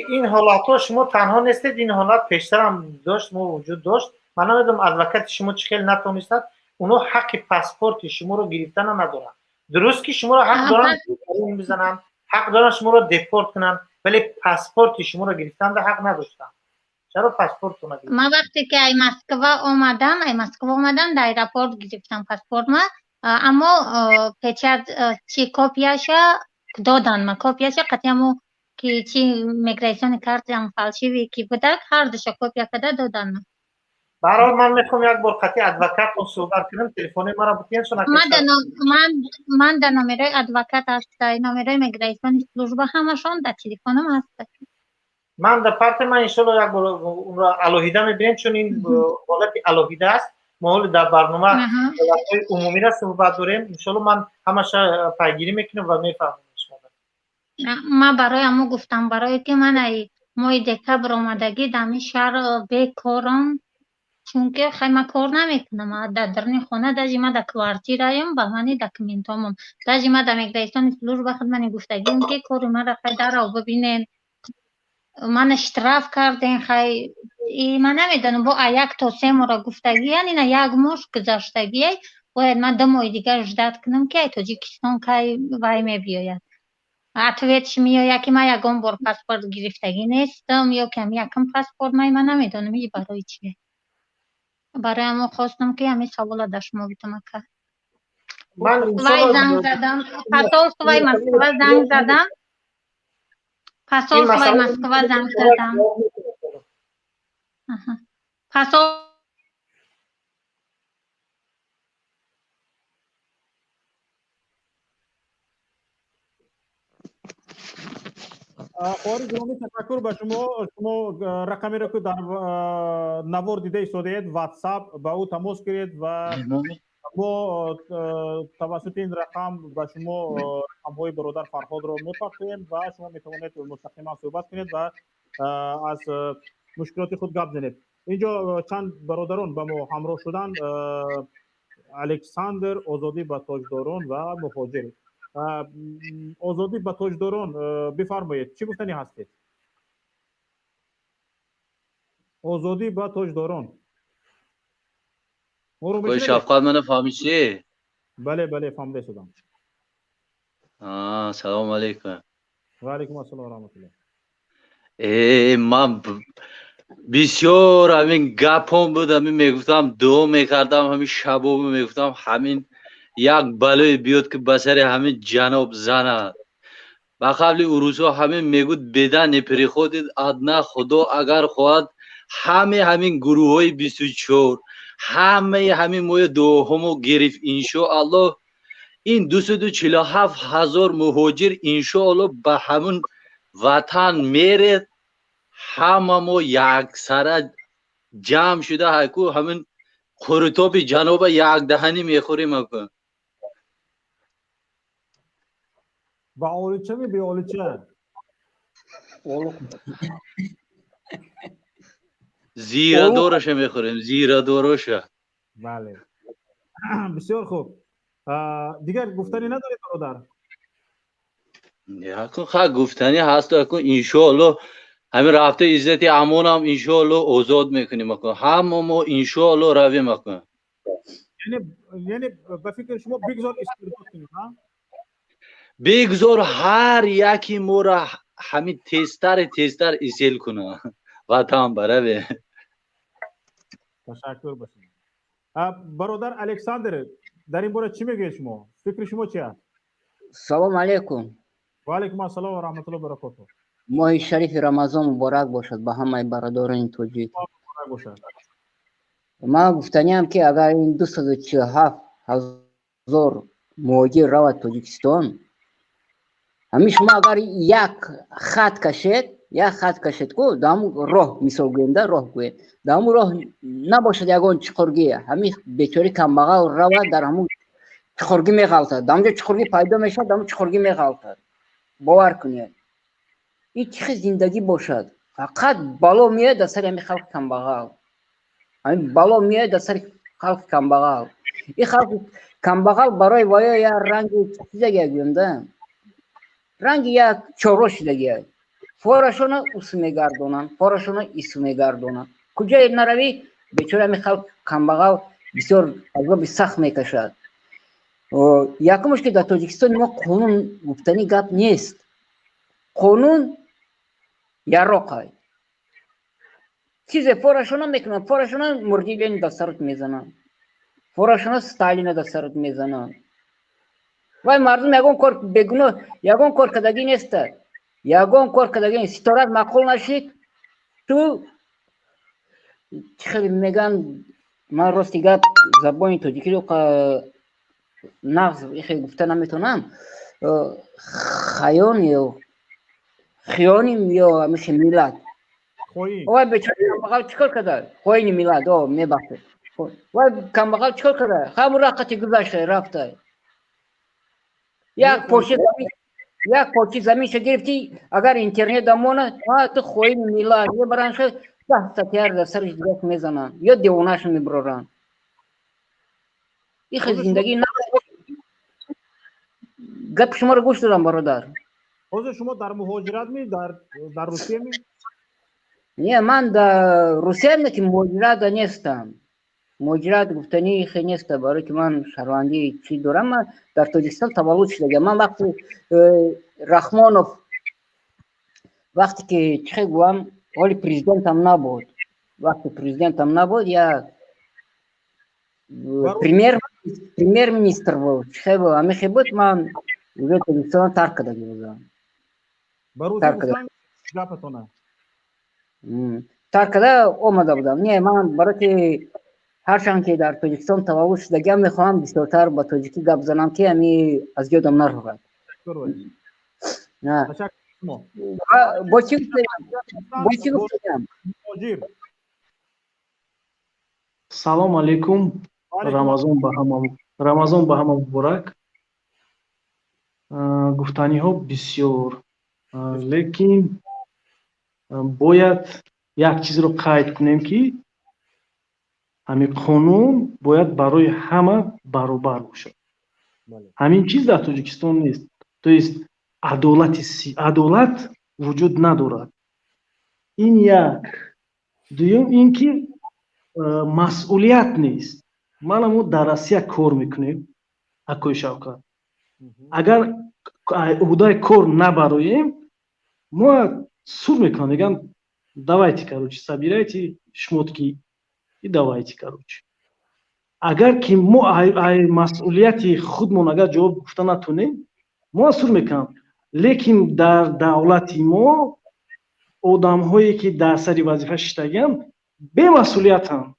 این حالات ها شما تنها نیستید این حالات پیشتر هم داشت ما وجود داشت من نمیدونم ادوکات شما چه خیلی نتونستد اونا حق پاسپورت شما رو گرفتن ندارن درست که شما رو حق دارن بزنن حق دارن شما رو دپورت کنن ولی پاسپورت شما رو گرفتن ده حق نداشتن چرا پاسپورت رو نگرفتن من وقتی که ای مسکو اومدم در ایرپورت گرفتم پاسپورت ما اما پیچت چی کپیاش دادن ما کپیاش قطعیمو که چی میگریسیون کردم فالشیوی کی بوده هر دوش کپیا کرده دادن ما برای من میخوام یک بار قطعی ادوکات رو صحبت کنم تلفن ما را بتین شون من در نمره ادوکات هست نمره میگریسیون سلوژ همشون در تلفنم هست من در پارت من انشالله یک بار اون را الوهیده میبینیم چون این حالت الوهیده است ما در برنامه عمومی را صحبت داریم انشالله من همش پیگیری میکنم و میفهمم ما برای امو گفتم برای که من ماه دکتبر آمدگی دمی شهر بیکارم چون که خیلی کار نمیکنم در درنی خونه داشتی ما در کوارتیرایم با منی دکمنتامم داشتی ما در میگریسیون سلوژ بخد منی گفتگیم که کاری من را خیلی در رو ببینین من اشتراف کردین خیلی من نمیدونم با 1 تا 3 ماه گفتگی یعنی نه یک ماش گذشتگی باید من 2 ماه دیگر اجداد کنم که تاجیکستان که وای میبیاید ответش میآید که من یگان بار پاسپورت گرفتگی نیستم یا کم یکم پاسپورت من نمیدونم این برای چیه. برای همون خواستم که همین سوال در شما بتونم کرد. من وای زنگ زدم پسال سوای مسکو زنگ زدم پسال سوای مسکو زنگ زدم پسال آقای گرامی تشکر به شما رقمی را که در نوار دیده ایستاده واتساپ با او تماس گیرید و ما توسط این رقم به شما رقم‌های برادر فرهاد را می‌پخشیم و شما می‌توانید مستقیما صحبت کنید و از مشکلات خود گپ زنید. اینجا چند برادران به ما همراه شدن، الکساندر، آزادی به تاجداران و مهاجر. آزادی به تاجداران بفرمایید چی گفتنی هستید؟ آزادی به تاجداران. کوئی شفقت منو فهمیدی؟ بله بله فهمیده شدم. سلام علیکم. و علیکم السلام و رحمت الله. من بسیار همین گپم بود، همین میگفتم دو میکردم، همین شبو میگفتم همین یک بلای بیاد که بسر همین جناب زند. با قبل اروسا همین میگود بدن پری خودت ادنا خدا اگر خواهد همین گروه های 24 همین موی دومو گرفت انشاءالله این 247,000 مهاجر انشاءالله به همون وطن میره. همه ما یک سره جمع شده هکو همین خورتوب جنوب یک دهنی میخوریم اکو. با آلیچه می بی آلیچه زیره دورش میخوریم، زیره دورش. بله بسیار خوب. دیگر گفتنی ندارید برادر؟ یکو خواه گفتنی هست اکو انشاءالله همین رفته عزت امون هم انشاءالله آزاد میکنیم اکو همه ما انشاءالله رویم اکو. یعنی به فکر شما بگذار استرداد کنیم ها؟ بگذار هر یکی ما را همین تیزتر ایسیل کنه وطن بروه. تشکر باشید. برادر الکساندر در این باره چی میگه شما؟ فکر شما چیه؟ سلام علیکم. و علیکم السلام و رحمت الله و برکاته. ماه شریف رمضان مبارک باشد به همه برادران توجیه. من گفتنیم که اگر این 247,000 مهاجر رود تاجیکستان، همین شما اگر یک خط کشید کو دام راه مثال گوینده راه گوید دام راه نباشد یگان چخورگی همین بیچاره کمبغل رود در همون چخورگی میغلطد دامجا چخورگی پیدا میشد دام چخورگی میغلطد. باور کنید این چه زندگی باشد فقط بالا میاد در سر همین خلق کمبغل، همین بالا میاد در سر خلق کمبغل. این خلق کمبغل برای ویا یا رنگ چیزی گوینده رنگ یک چوروش دیگه فورشون اوس میگردونن فورشون ایسو میگردونن کجای نروی بیچاره می خلق کمبغل بسیار عذاب سخت میکشد. یکمش که در تاجیکستان ما قانون گفتنی گپ نیست، قانون یراقای چیز فورشون میکنن فورشون مردیلین در سرت میزنن فورشون ستالین در سرت میزنن. وای مردم یگان کار بگناه یگان کار کدگی نیست، یگان کار کدگی نیست. ستارت معقول نشید تو خیلی میگن من راستی گپ زبانی تاجیکی رو نغز خیلی گفته نمیتونم خیانیم یا همیشه میلاد وای بیچاره کمبغل چیکار کرده خوینی میلاد میبخشه وای کمبغل چیکار کرده همون راقتی گذاشته رفته یک پوچی زمین شو گرفتی اگر اینترنت دامونه تو خوینی میلاد یه برانشه ده ستیار در سرش درست میزنن یا دیوانهش میبرارن. این خیلی زندگی نه. گپ شما رو گوش دادم برادر. حضور شما در مهاجرت می در روسیه می؟ نه من در روسیه که مهاجرت نیستم. مهاجرت گفتنی خیلی نیست برای که من شهروندی چی دارم. من در تاجیکستان تولد شدم. من وقتی رحمانوف وقتی که چه گویم ولی پرزیدنت هم نبود، وقتی پرزیدنت هم نبود یا پریمیر مینیستر بود چه بود همیشه بود من уже تاجیکستان ترک کرده بودم. ترک کرده اومده بودم. نه من برای که هرچند که در تاجیکستان تولد شدگم میخوام بسیارتر با تاجیکی گپ زنم که همی از یادم نرود. نه با چی گفتم؟ سلام علیکم. رمضان به همه مبارک. گفتنی ها بسیار، لیکن باید یک چیز رو قید کنیم که همین قانون باید برای همه برابر باشد. همین چیز در تاجیکستان نیست. تو است عدالت وجود ندارد. این یک. دوم اینکه مسئولیت نیست. ما در روسیه کار میکنیم. اکوی شوکت. اگر عهده کار نبرایم ما суд мекунам, меган давайте короче собирайте шмотки и давайте короче. Агар ки мо ай масъулияти худмон агар ҷавоб гуфта натонем мо суд мекунам. Лекин дар давлати мо одамҳое ки дар сари вазифа шиштагианд бемасъулиятанд.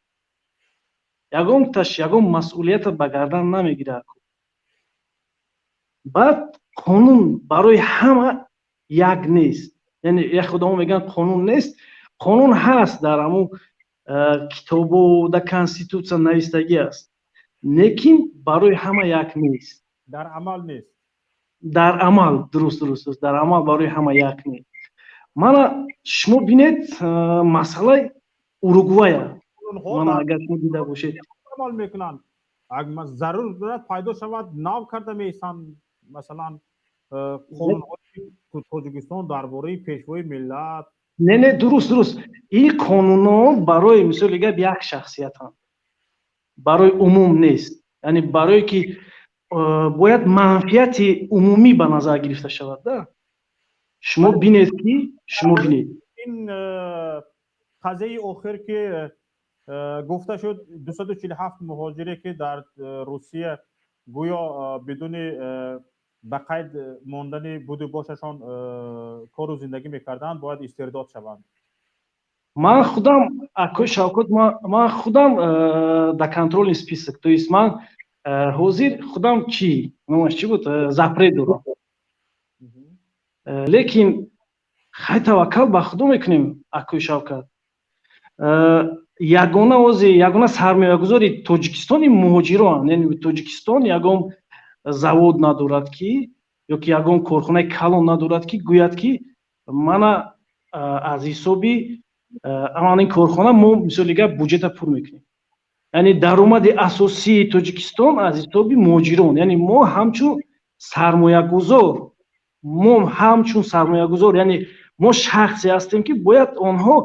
ягон масъулият ба гардан намегирад. баъд қонун барои ҳама як нест. یعنی یک خودمون میگن قانون نیست. قانون هست در همون کتابو در کانستیتوسیون نوشتگی است. لیکن برای همه یک نیست. در عمل نیست. در عمل درست در عمل برای همه یک نیست. من شما بینید مسئله اروگوئه. من اگر شما دیده باشید عمل میکنن. اگر ضرورت پیدا شود ناو کرده میسن مثلا قانون تاجیکستان درباره پیشوای ملت. نه درست. این قانونا برای مثال یک شخصیتند. برای عموم نیست. یعنی برای که باید منفعت عمومی به نظر گرفته شود. شما بینید این قضیه آخر که گفته شد 247 مهاجری که در روسیه گویا بدون به قید ماندن بوده باششان کار و زندگی میکردن باید استرداد شوند. من خودم اکوی شوکت من خودم در کنترل список. То есть من حاضر خودم چی بود запрет دارم. لیکن خیلی توکل به خدا میکنیم اکوی شوکت. یگانه سرمایه‌گذاری تاجیکستانی مهاجران. یعنی تاجیکستان یگان завод надорад ки ёки ягон корхонаи калон надорад ки гӯяд ки мана аз ҳисоби амалин корхона мо мисоли гап буҷета пур мекунем. яъне даромади асосии тоҷикистон аз ҳисоби муҳоҷирон. яъне мо ҳамчун сармоягузор яъне мо шахсе ҳастем ки бояд онҳо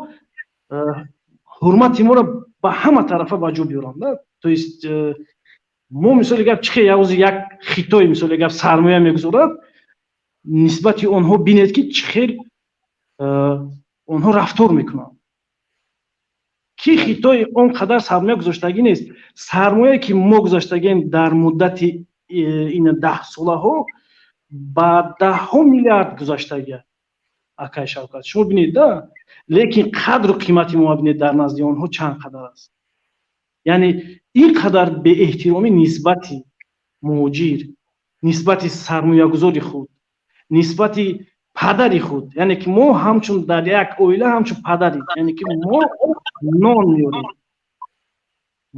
ҳурмати моро ба ҳама тарафа ба ҷо биёранд. то есть мо мисоли гап чихе як хитой мисоли гап сармоя мегузорад нисбати онҳо бинед ки чӣ хел онҳо рафтор мекунанд. ки хитои он қадар сармоя гузоштагӣ нест. сармояе ки мо гузоштагем дар муддати ин 10 солаҳо ба 10 миллиард гузоштагия. акай шавкат шумо бинед да. лекин қадру қимати мо бинед дар назди онҳо чанд қадар аст. яъне ин қадар беэҳтиромӣ нисбати муҳоҷир, нисбати сармоягузори худ, нисбати падари худ. яъне ки мо ҳамчун дар як оила ҳамчун падарем. яъне ки мо нон меёрем.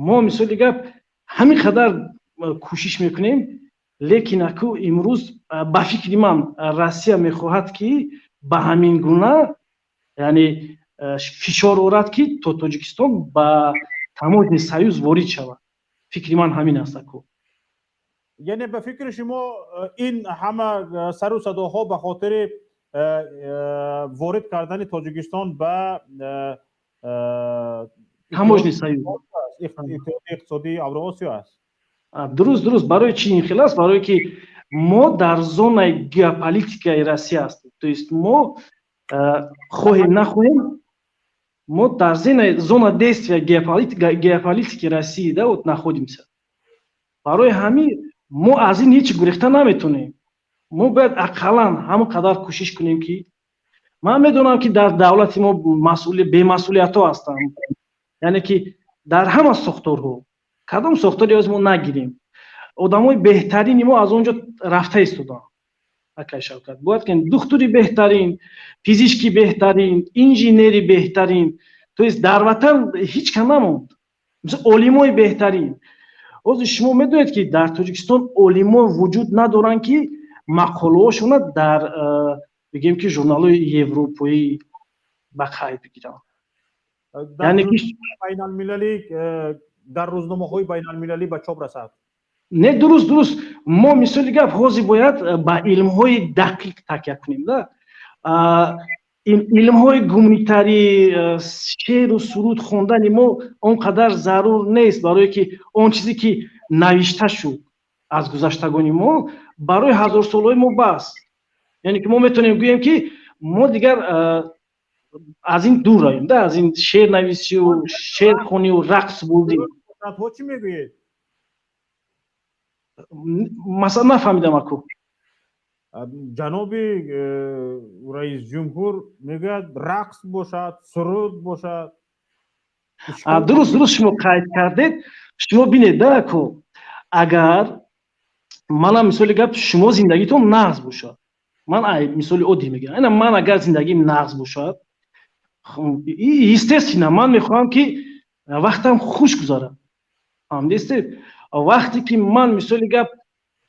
мо мисоли гап ҳамин қадар кӯшиш мекунем. лекин аку имрӯз ба фикри ман Россия мехоҳад ки ба ҳамин гуна яъне фишор орад ки то Тоҷикистон ба таможни союз ворид шавад. фикри ман ҳамин аст аку. یعنی به فکر شما این همه سر و صداها به خاطر وارد کردن تاجیکستان به таможни союз иқтисодии Авроосиё аст. дуруст барои чи ин хел аст? Барое ки мо дар зонаи геополитикаи Россия ҳастем. То есть мо хоҳем нахоҳем мо дар зона действия геополитики России да вот находимся. Барои ҳамин мо аз ин ҳеч гурехта наметонем. Мо бояд ақаллан ҳамон қадар кӯшиш кунем ки ман медонам ки дар давлати мо бемасъулиятҳо ҳастанд. Яъне ки дар ҳама сохторҳо кадом сохтори аз мо нагирем. Одамои беҳтарини мо аз он ҷо рафта истоданд. Акай Шавкат, бояд ки духтури беҳтарин, физишки беҳтарин, инженери беҳтарин, то есть дар ватан ҳеҷ кам намонд. Мисол олимои беҳтарин. Ҳозир шумо медонед ки дар Тоҷикистон олимо вуҷуд надоранд ки мақолаҳошона дар бигем ки журналҳои европоӣ ба қайд бигиранд. Яъне ки байналмилалӣ дар рӯзномаҳои байналмилалӣ ба чоп расад. Не, дуруст. Мо мисоли гап ҳозир бояд ба илмҳои дақиқ такя кунем да. Илмҳои гуманитарӣ, шеъру суруд хондани мо он қадар зарур нест, барое ки он чизе ки навишта шуд аз гузаштагони мо барои ҳазорсолҳои мо бас. Яъне ки мо метавонем гӯем ки мо дигар аз ин дур равем да, аз ин шеърнависию, шеърхонию, рақс бурдӣ. Чӣ мегӯед? Масалан нафаҳмидам аку. ҷаноби раисҷумҳур мегӯяд рақс бошад, суруд бошад. Дуруст шумо қайд кардед. Шумо бинед да аку, агар манам мисоли гап шумо зиндагитон нағз бошад. Ман мисоли оддӣ мегӯям. Ина ман агар зиндагим нағз бошад, естественно ман мехоҳам ки вақтам хуш гузарад. Ҳамдестед? Вақте ки ман мисоли гап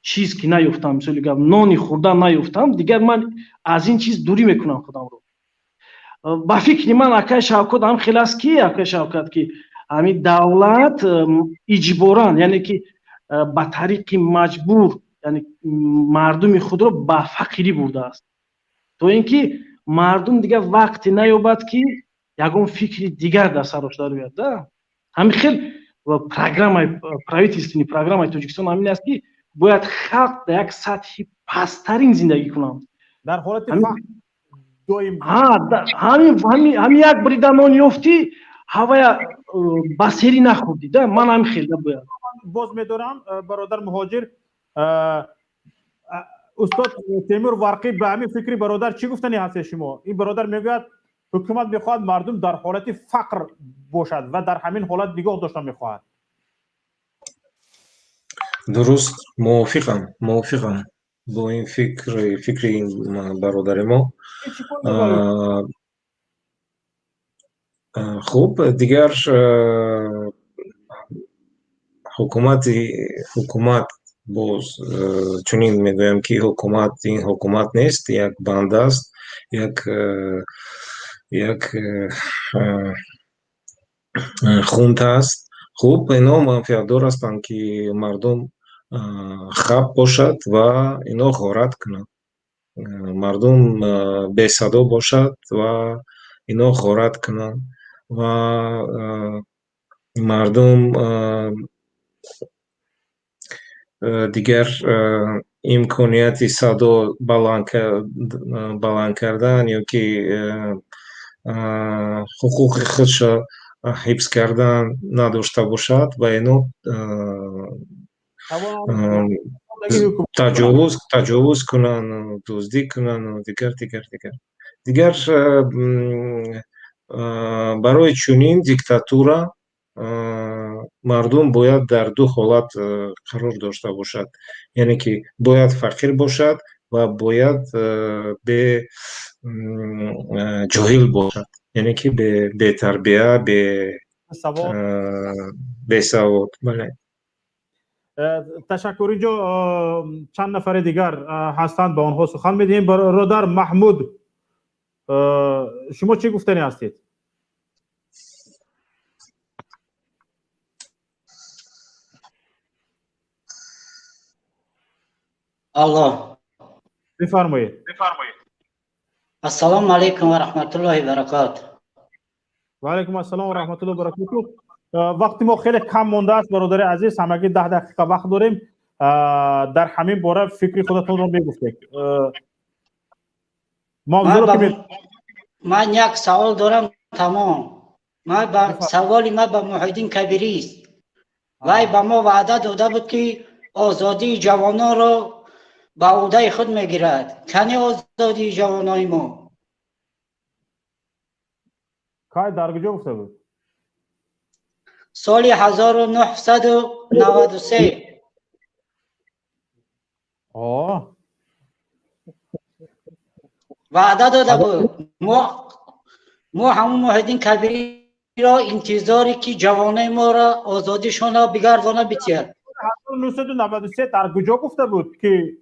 чиз ки наёфтам, мисоли гап нони хӯрдан наёфтам, дигар ман аз ин чиз дурӣ мекунам худамро. Ба фикри ман Акай Шавкат ҳам хел аст ки Акай Шавкат ки ҳамин давлат иҷборан, яъне ки ба тариқи маҷбур, яъне мардуми худро ба фақирӣ бурдааст. То ин ки мардум дигар вақте наёбад ки ягон фикри дигар дар сарош дарояд да. Ҳамин хел программаи правительственни программаи Тоҷикистон ҳамин аст ки бояд халқ дар як сатҳи пасттарин зиндагӣ кунанд. Дар ҳолати фақр доим ҳамин як брида нон ёфтӣ, ҳавая ба серӣ нахӯрдӣ да. Ман ҳамин хел да бояд. Боз медорам бародар муҳоҷир, устод Темур Варқӣ ба ҳамин фикри бародар чӣ гуфтани ҳастед шумо? Ин бародар мегӯяд ҳукумат мехоҳад мардум дар ҳолати фақр бошад ва дар ҳамин ҳолат нигоҳ дошта мехоҳад. дуруст, мувофиқам бо ин фикри бародари мо. хуб, дигар ҳукумат боз чунин мегӯям ки ҳукумат ин ҳукумат нест, як банда аст, як хунта аст. хуб, ино манфиатдор ҳастанд ки мардум хаб бошад ва ино ғорат кунад. Мардум бесадо бошад ва ино ғорат кунад ва мардум дигар имконияти садо баланд кардан ёки ҳуқуқи худшо ҳифз кардан надошта бошад ва ино таҷовуз кунанд, дуздӣ кунанд, дигар барои чунин диктатура мардум бояд дар ду ҳолат қарор дошта бошад. Яъне ки бояд фақир бошад ва бояд ҷоҳил бошад, яъне ки бетарбия, бесавод. ташаккур. инҷо чанд нафари дигар ҳастанд, ба онҳо сухан медиҳем. бародар Маҳмуд, шумо чӣ гуфтани ҳастед? алло, бифармоед. ассалому алайкум ва раҳматуллоҳи ва баракатуҳ. و علیکم السلام و رحمت الله و برکاته. وقتی ما خیلی کم مونده است برادر عزیز، همگی 10 دقیقه وقت داریم. در همین باره فکری خودتون رو بگفتید. من یک سوال دارم تمام. سوالی ما به محیدین کبیری است. وی به ما وعده داده بود که آزادی جوانان را به عهده خود میگیرد. کنی آزادی جوانای ما؟ کای در کجا گفته بود؟ سال 1993. وعده داده بود. ما همون محیدین کبیری را انتظاری که جوانای ما را آزادیشون را بگردانه بتید. 1993 در کجا گفته بود که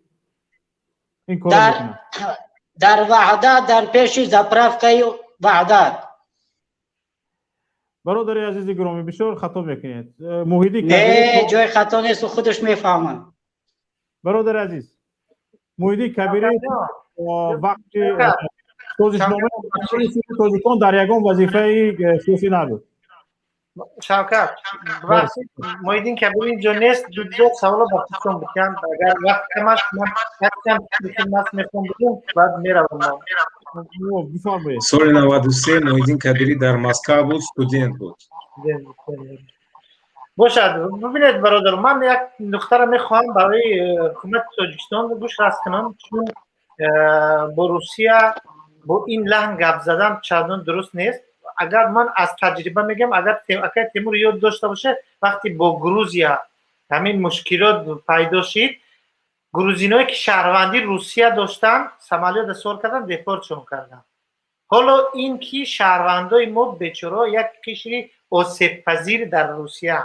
این کار میکنه؟ در وعده، در پیش زپرفکای وعده. برادر عزیز گرامی بسیار خطا میکنید. محیدی کبیری نه جای خطا نیست و خودش میفهمه. برادر عزیز، محیدی کبیری وقتی سازشنامه تاجیکان در یگان وظیفه سیاسی نبود. شوکت وقتی محیدین کبیری اینجا نیست، دو سوال با خودشون بکنم. اگر وقت کمش من میخوام بگم بعد میروم. سال 93 محیدین کبیری در مسکو بود، استودنت بود. باشد. ببینید برادر، من یک نکته را میخواهم برای حکومت تاجیکستان گوش راست کنم، چون با روسیه با این لحن گپ زدن چندان درست نیست. اگر من از تجربه میگم، اگر تیمور یاد داشته باشه وقتی با گروزیا همین مشکلات پیدا شد، گروزینایی که شهروندی روسیه داشتن سمالیات سوار کردن، دیپورتشون کردن. حالا این که شهروندای ما بیچاره یک قشری آسیب پذیر در روسیه،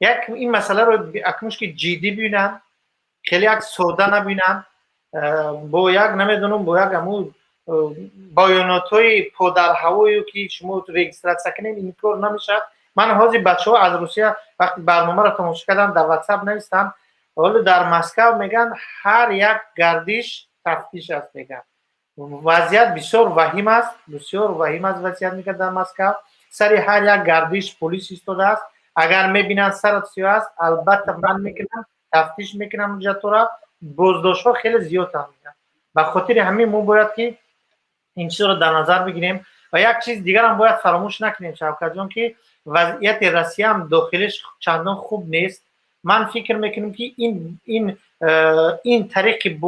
یک این مسئله رو اکنونش که جدی ببینن، خیلی یک ساده نبینن، با یک نمیدونم با یک همون بیانات‌های پادر هوایی که شما رجیسترات کنین این کار نمیشه. من حاضر بچه‌ها از روسیه وقتی برنامه را تماشا کردم در واتساپ نوشتن، حالا در مسکو میگن هر یک گردش تفتیش است. میگن وضعیت بسیار وحیم است، بسیار وحیم است وضعیت میگه در مسکو. سر هر یک گردش پلیس ایستاده است. اگر میبینن سرت سیاه است البته من میکنم تفتیش میکنم جاتورا. بازداشت‌ها خیلی زیاد هم میگن. به خاطر همین ما باید که این چیز رو در نظر بگیریم. و یک چیز دیگر هم باید فراموش نکنیم شوکت جان که وضعیت روسیه هم داخلش چندان خوب نیست. من فکر میکنم که این طریق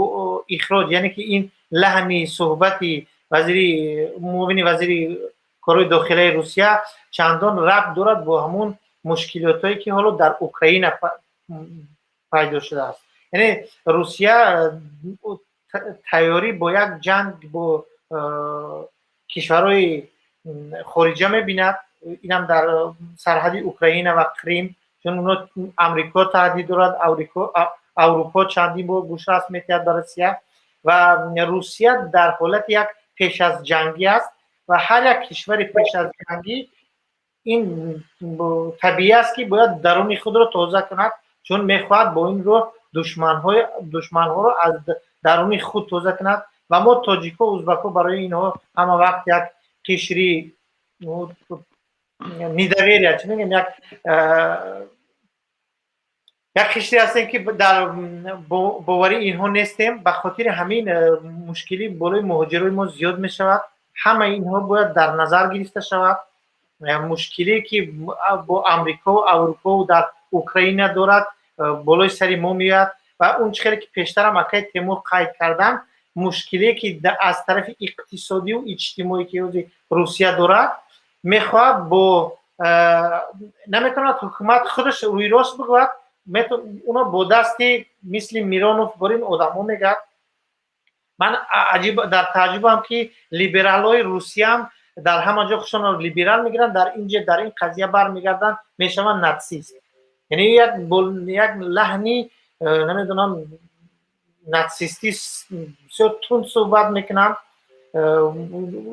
اخراج، یعنی که این لحن صحبتی وزیر کارهای داخلی روسیه چندان ربط دارد با همون مشکلاتایی که حالا در اوکراین پیدا شده است. یعنی روسیه تیاری با یک جنگ با کشورهای خارجه میبیند. این هم در سرحد اوکراین و کریم، چون اونا امریکا تهدید دارد، اروپا چندین با گوش راست میتید در روسیه و روسیه در حالت یک پیش از جنگی است و هر یک کشور پیش از جنگی این طبیعی است که باید درون خود را تازه کند، چون میخواهد با این رو دشمنها رو از درون خود تازه کند. و ما تاجیکا و ازبکا برای اینها همه وقت یک قشری نیدویری چی میگم یک قشری هستیم که در باوری اینها نیستیم. به خاطر همین مشکلی بالای مهاجرای ما زیاد می شود. همه اینها باید در نظر گرفته شود. مشکلی که با امریکا و اروپا و در اوکراین دارد بالای سری ما میاد و اون چیزی که پیشتر هم اکای تیمور قید کردن، مشکلی که از طرف اقتصادی و اجتماعی که روسیه دارد میخواد با نمیتونه حکومت خودش روی راست بگوید، اونا با دستی مثل میرانوف برین آدم میگه. من در تعجب هم که لیبرال های روسیه هم در همه جا خودشون رو لیبرال میگیرن، در اینجا در این قضیه برمیگردن میشون ناتسیست. یعنی یک لحنی نمیدونم ناتسیستی بسیار تند صحبت میکنن.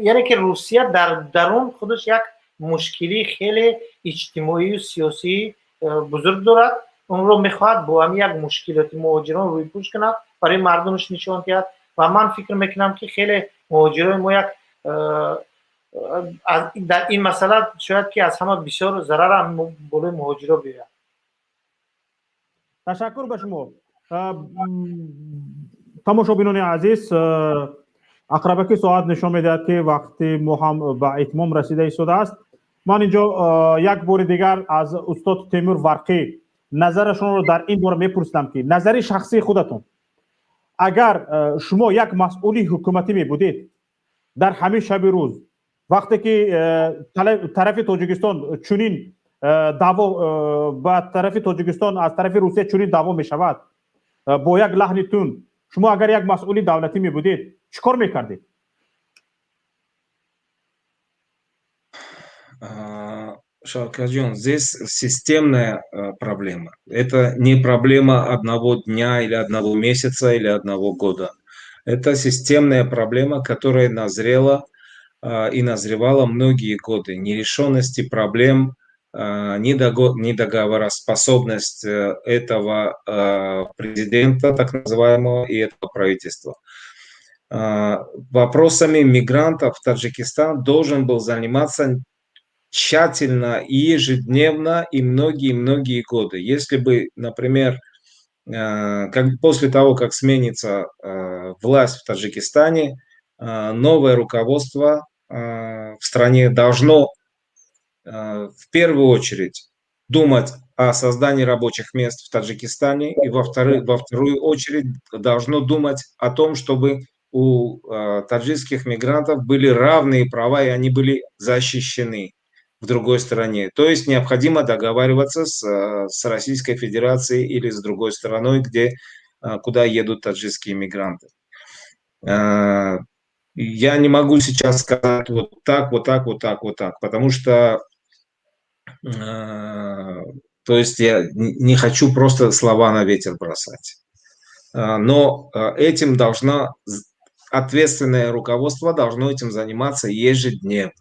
یعنی که روسیه در درون خودش یک مشکلی خیلی اجتماعی و سیاسی بزرگ دارد. اون رو میخواد با هم یک مشکلات مهاجران روی پوش کنه، برای مردمش نشان دهد. و من فکر میکنم که خیلی مهاجران ما یک در این مسئله شاید که از همه بسیار ضرر هم بالای مهاجرا بیاید. تشکر به شما. تماشابینان عزیز، اقربکی ساعت نشان میدهد که وقتی ما هم به اتمام رسیده ایستاده است. من اینجا یک بار دیگر از استاد تیمور ورقی نظرشون رو در این باره میپرسیدم که نظر شخصی خودتون، اگر شما یک مسئولی حکومتی می بودید در همین شب روز وقتی که طرف تاجیکستان چنین دعوا با طرف تاجیکستان از طرف روسیه چنین دعوا می شود با یک لحن تون، شما اگر یک مسئولی دولتی می بودید چیکار میکردید؟ Шалкаджон, здесь системная проблема. Это не проблема одного дня или одного месяца или одного года. Это системная проблема, которая назрела и назревала многие годы. Нерешенности проблем, недоговороспособность этого президента, так называемого, и этого правительства. Вопросами мигрантов Таджикистан должен был заниматься тщательно и ежедневно и многие-многие годы. Если бы, например, после того, как сменится власть в Таджикистане, новое руководство в стране должно в первую очередь думать о создании рабочих мест в Таджикистане и во вторую очередь должно думать о том, чтобы у таджикских мигрантов были равные права и они были защищены в другой стране. То есть необходимо договариваться с Российской Федерацией или с другой страной, куда едут таджикские мигранты. Я не могу сейчас сказать вот так, потому что то есть я не хочу просто слова на ветер бросать. Но этим ответственное руководство должно этим заниматься ежедневно.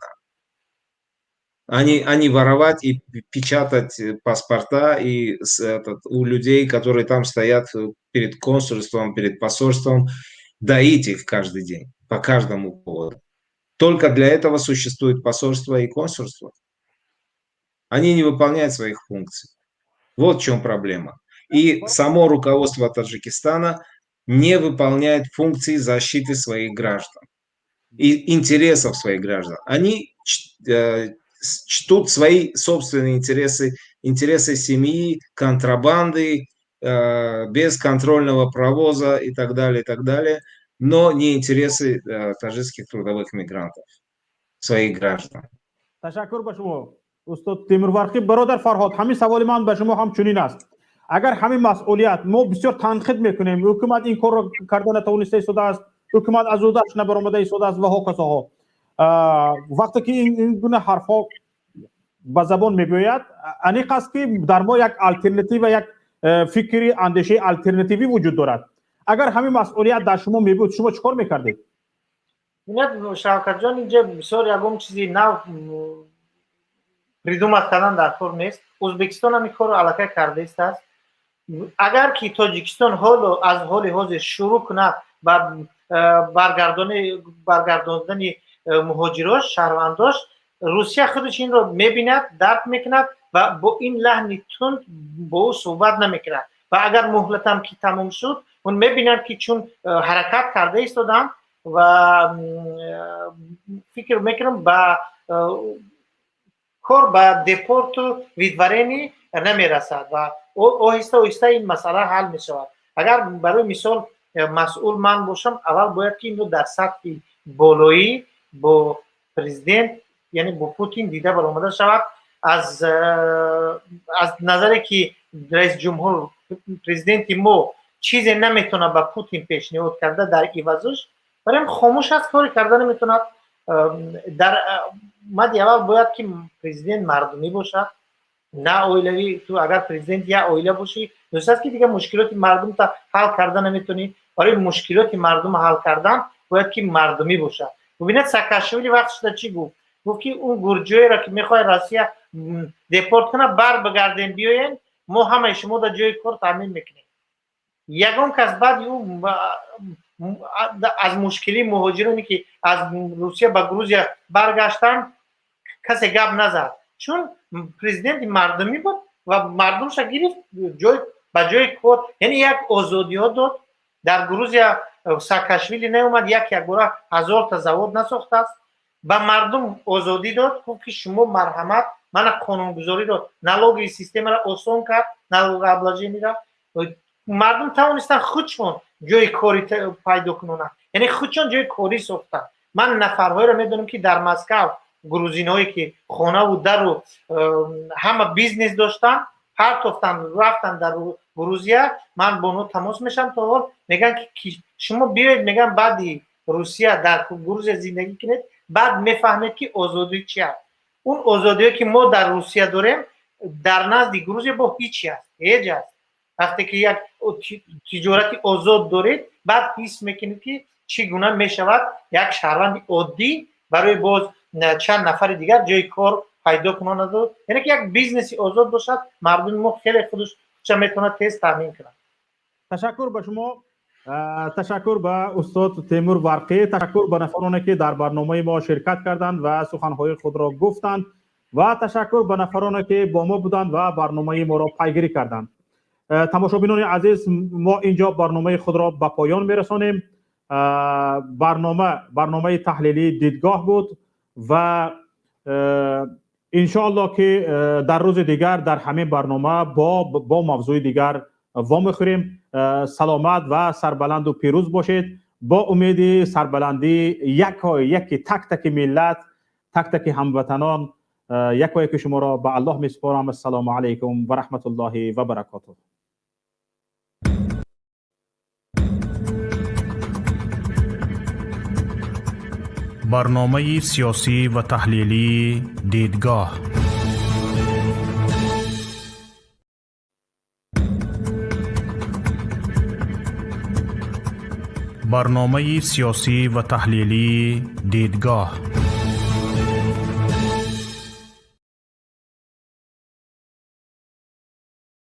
А не воровать и печатать паспорта у людей, которые там стоят перед консульством, перед посольством, доить их каждый день, по каждому поводу. Только для этого существует посольство и консульство. Они не выполняют своих функций. Вот в чем проблема. И само руководство Таджикистана не выполняет функции защиты своих граждан и интересов своих граждан. Они чтут свои собственные интересы, интересы семьи, контрабанды, бесконтрольного провоза и так далее, но не интересы таджикских трудовых мигрантов, своих граждан. تشکر به شما استاد تیمور ورقی. برادر فرهاد، همین سوال من به شما هم چنین است. اگر همین مسئولیت ما بسیار تنقید میکنیم، حکومت این کار رو کرده نتوانسته ایستاده است، حکومت از عهده‌اش نبرآمده ایستاده است و هاکساها، وقتی که این گونه حرفا به زبان میگوید، انیق است که در ما یک آلترناتیو و یک فکری اندیشه آلترناتیوی وجود دارد. اگر همین مسئولیت در شما میبود، شما چیکار میکردید؟ نه شوکت جان، اینجا بسیار یگم چیزی نو придумать کردن در کار نیست. ازبکستان هم این کار رو علاقه کرده است. اگر که تاجیکستان از حال حاضر شروع کنه با برگرداندن مهاجراش، شهرونداش، روسیه خودش این رو میبیند، درک میکند و با این لحن تند با او صحبت نمیکند. و اگر مهلت هم که تمام شد، اون میبینند که چون حرکت کرده ایستادن و فکر میکنم با کار با دیپورت و ویدورینی نمیرسد و آهسته آهسته این مسئله حل میشود. اگر برای مثال مسئول من باشم، اول باید که این رو در سطح بالایی با پرزیدنت، یعنی با پوتین دیده برآمده شود. از نظری که رئیس جمهور پرزیدنت ما چیزی نمیتونه با پوتین پیشنهاد کرده در عوضش، برای خاموش است، کاری کرده نمیتونه. در مد اول باید که پرزیدنت مردمی باشه، نه اویلوی. تو اگر پرزیدنت یا اویله باشی، دوست است که دیگه مشکلات مردم تا حل کردن نمیتونی. برای مشکلات مردم حل کردن باید که مردمی باشه. ببینید ساکاشویلی وقتش تا چی گفت که اون گرجوی را که میخوای روسیه دیپورت کنه بگردین بیاین، ما همه شما در جای کار تامین میکنیم. یگان کس بعد از مشکلی مهاجرانی که از روسیه به گروزیا برگشتن کسی گپ نزد، چون پرزیدنت مردمی بود و مردمش گرفت به جای کار، یعنی یک آزادی ها داد. در گروزیا ساکاشویلی نیومد یک بار 1000 تا زواد نساخته است، به مردم آزادی داد، گفت که شما مرحمت، من قانونگذاری داد، نالوگی سیستم را آسان کرد، نالوگ ابلاجینی را مردم توانستن خودشون جای کاری پیدا کنن، یعنی خودشون جای کاری ساختن. من نفرهایی را میدونم که در مسکو گروزینایی که خانه و در و همه بیزنس داشتن پرتافتن رفتن در گروزیا، من با اونها تماس میشم تا حال میگن که شما بیاید، میگن بعدی روسیه در گروزیا زندگی کنید، بعد میفهمید که آزادی چی است. اون آزادی که ما در روسیه داریم در نزد گروزیا با هیچی است، هیچ است. وقتی که یک تجارت آزاد دارید بعد حس میکنید که چگونه میشود یک شهروند عادی برای باز چند نفر دیگر جای کار پیدا کنند، یعنی که یک بیزنسی آزاد باشد، مردم ما خیلی خودش چه میتونه تست تامین کنند. تشکر به شما، تشکر به استاد تیمور ورقی، تشکر به نفرانی که در برنامه ما شرکت کردند و سخنهای خود را گفتند و تشکر به نفرانی که با ما بودند و برنامه ما را پیگیری کردند. تماشابینان عزیز، ما اینجا برنامه خود را به پایان میرسانیم. برنامه تحلیلی دیدگاه بود و انشاءالله که در روز دیگر در همین برنامه با موضوع دیگر وام میخوریم. سلامت و سربلند و پیروز باشید. با امید سربلندی یک تک ملت، تک هموطنان، یک شما را به الله میسپارم. السلام علیکم و رحمت الله و برکاته. برنامه سیاسی و تحلیلی دیدگاه. برنامه سیاسی و تحلیلی دیدگاه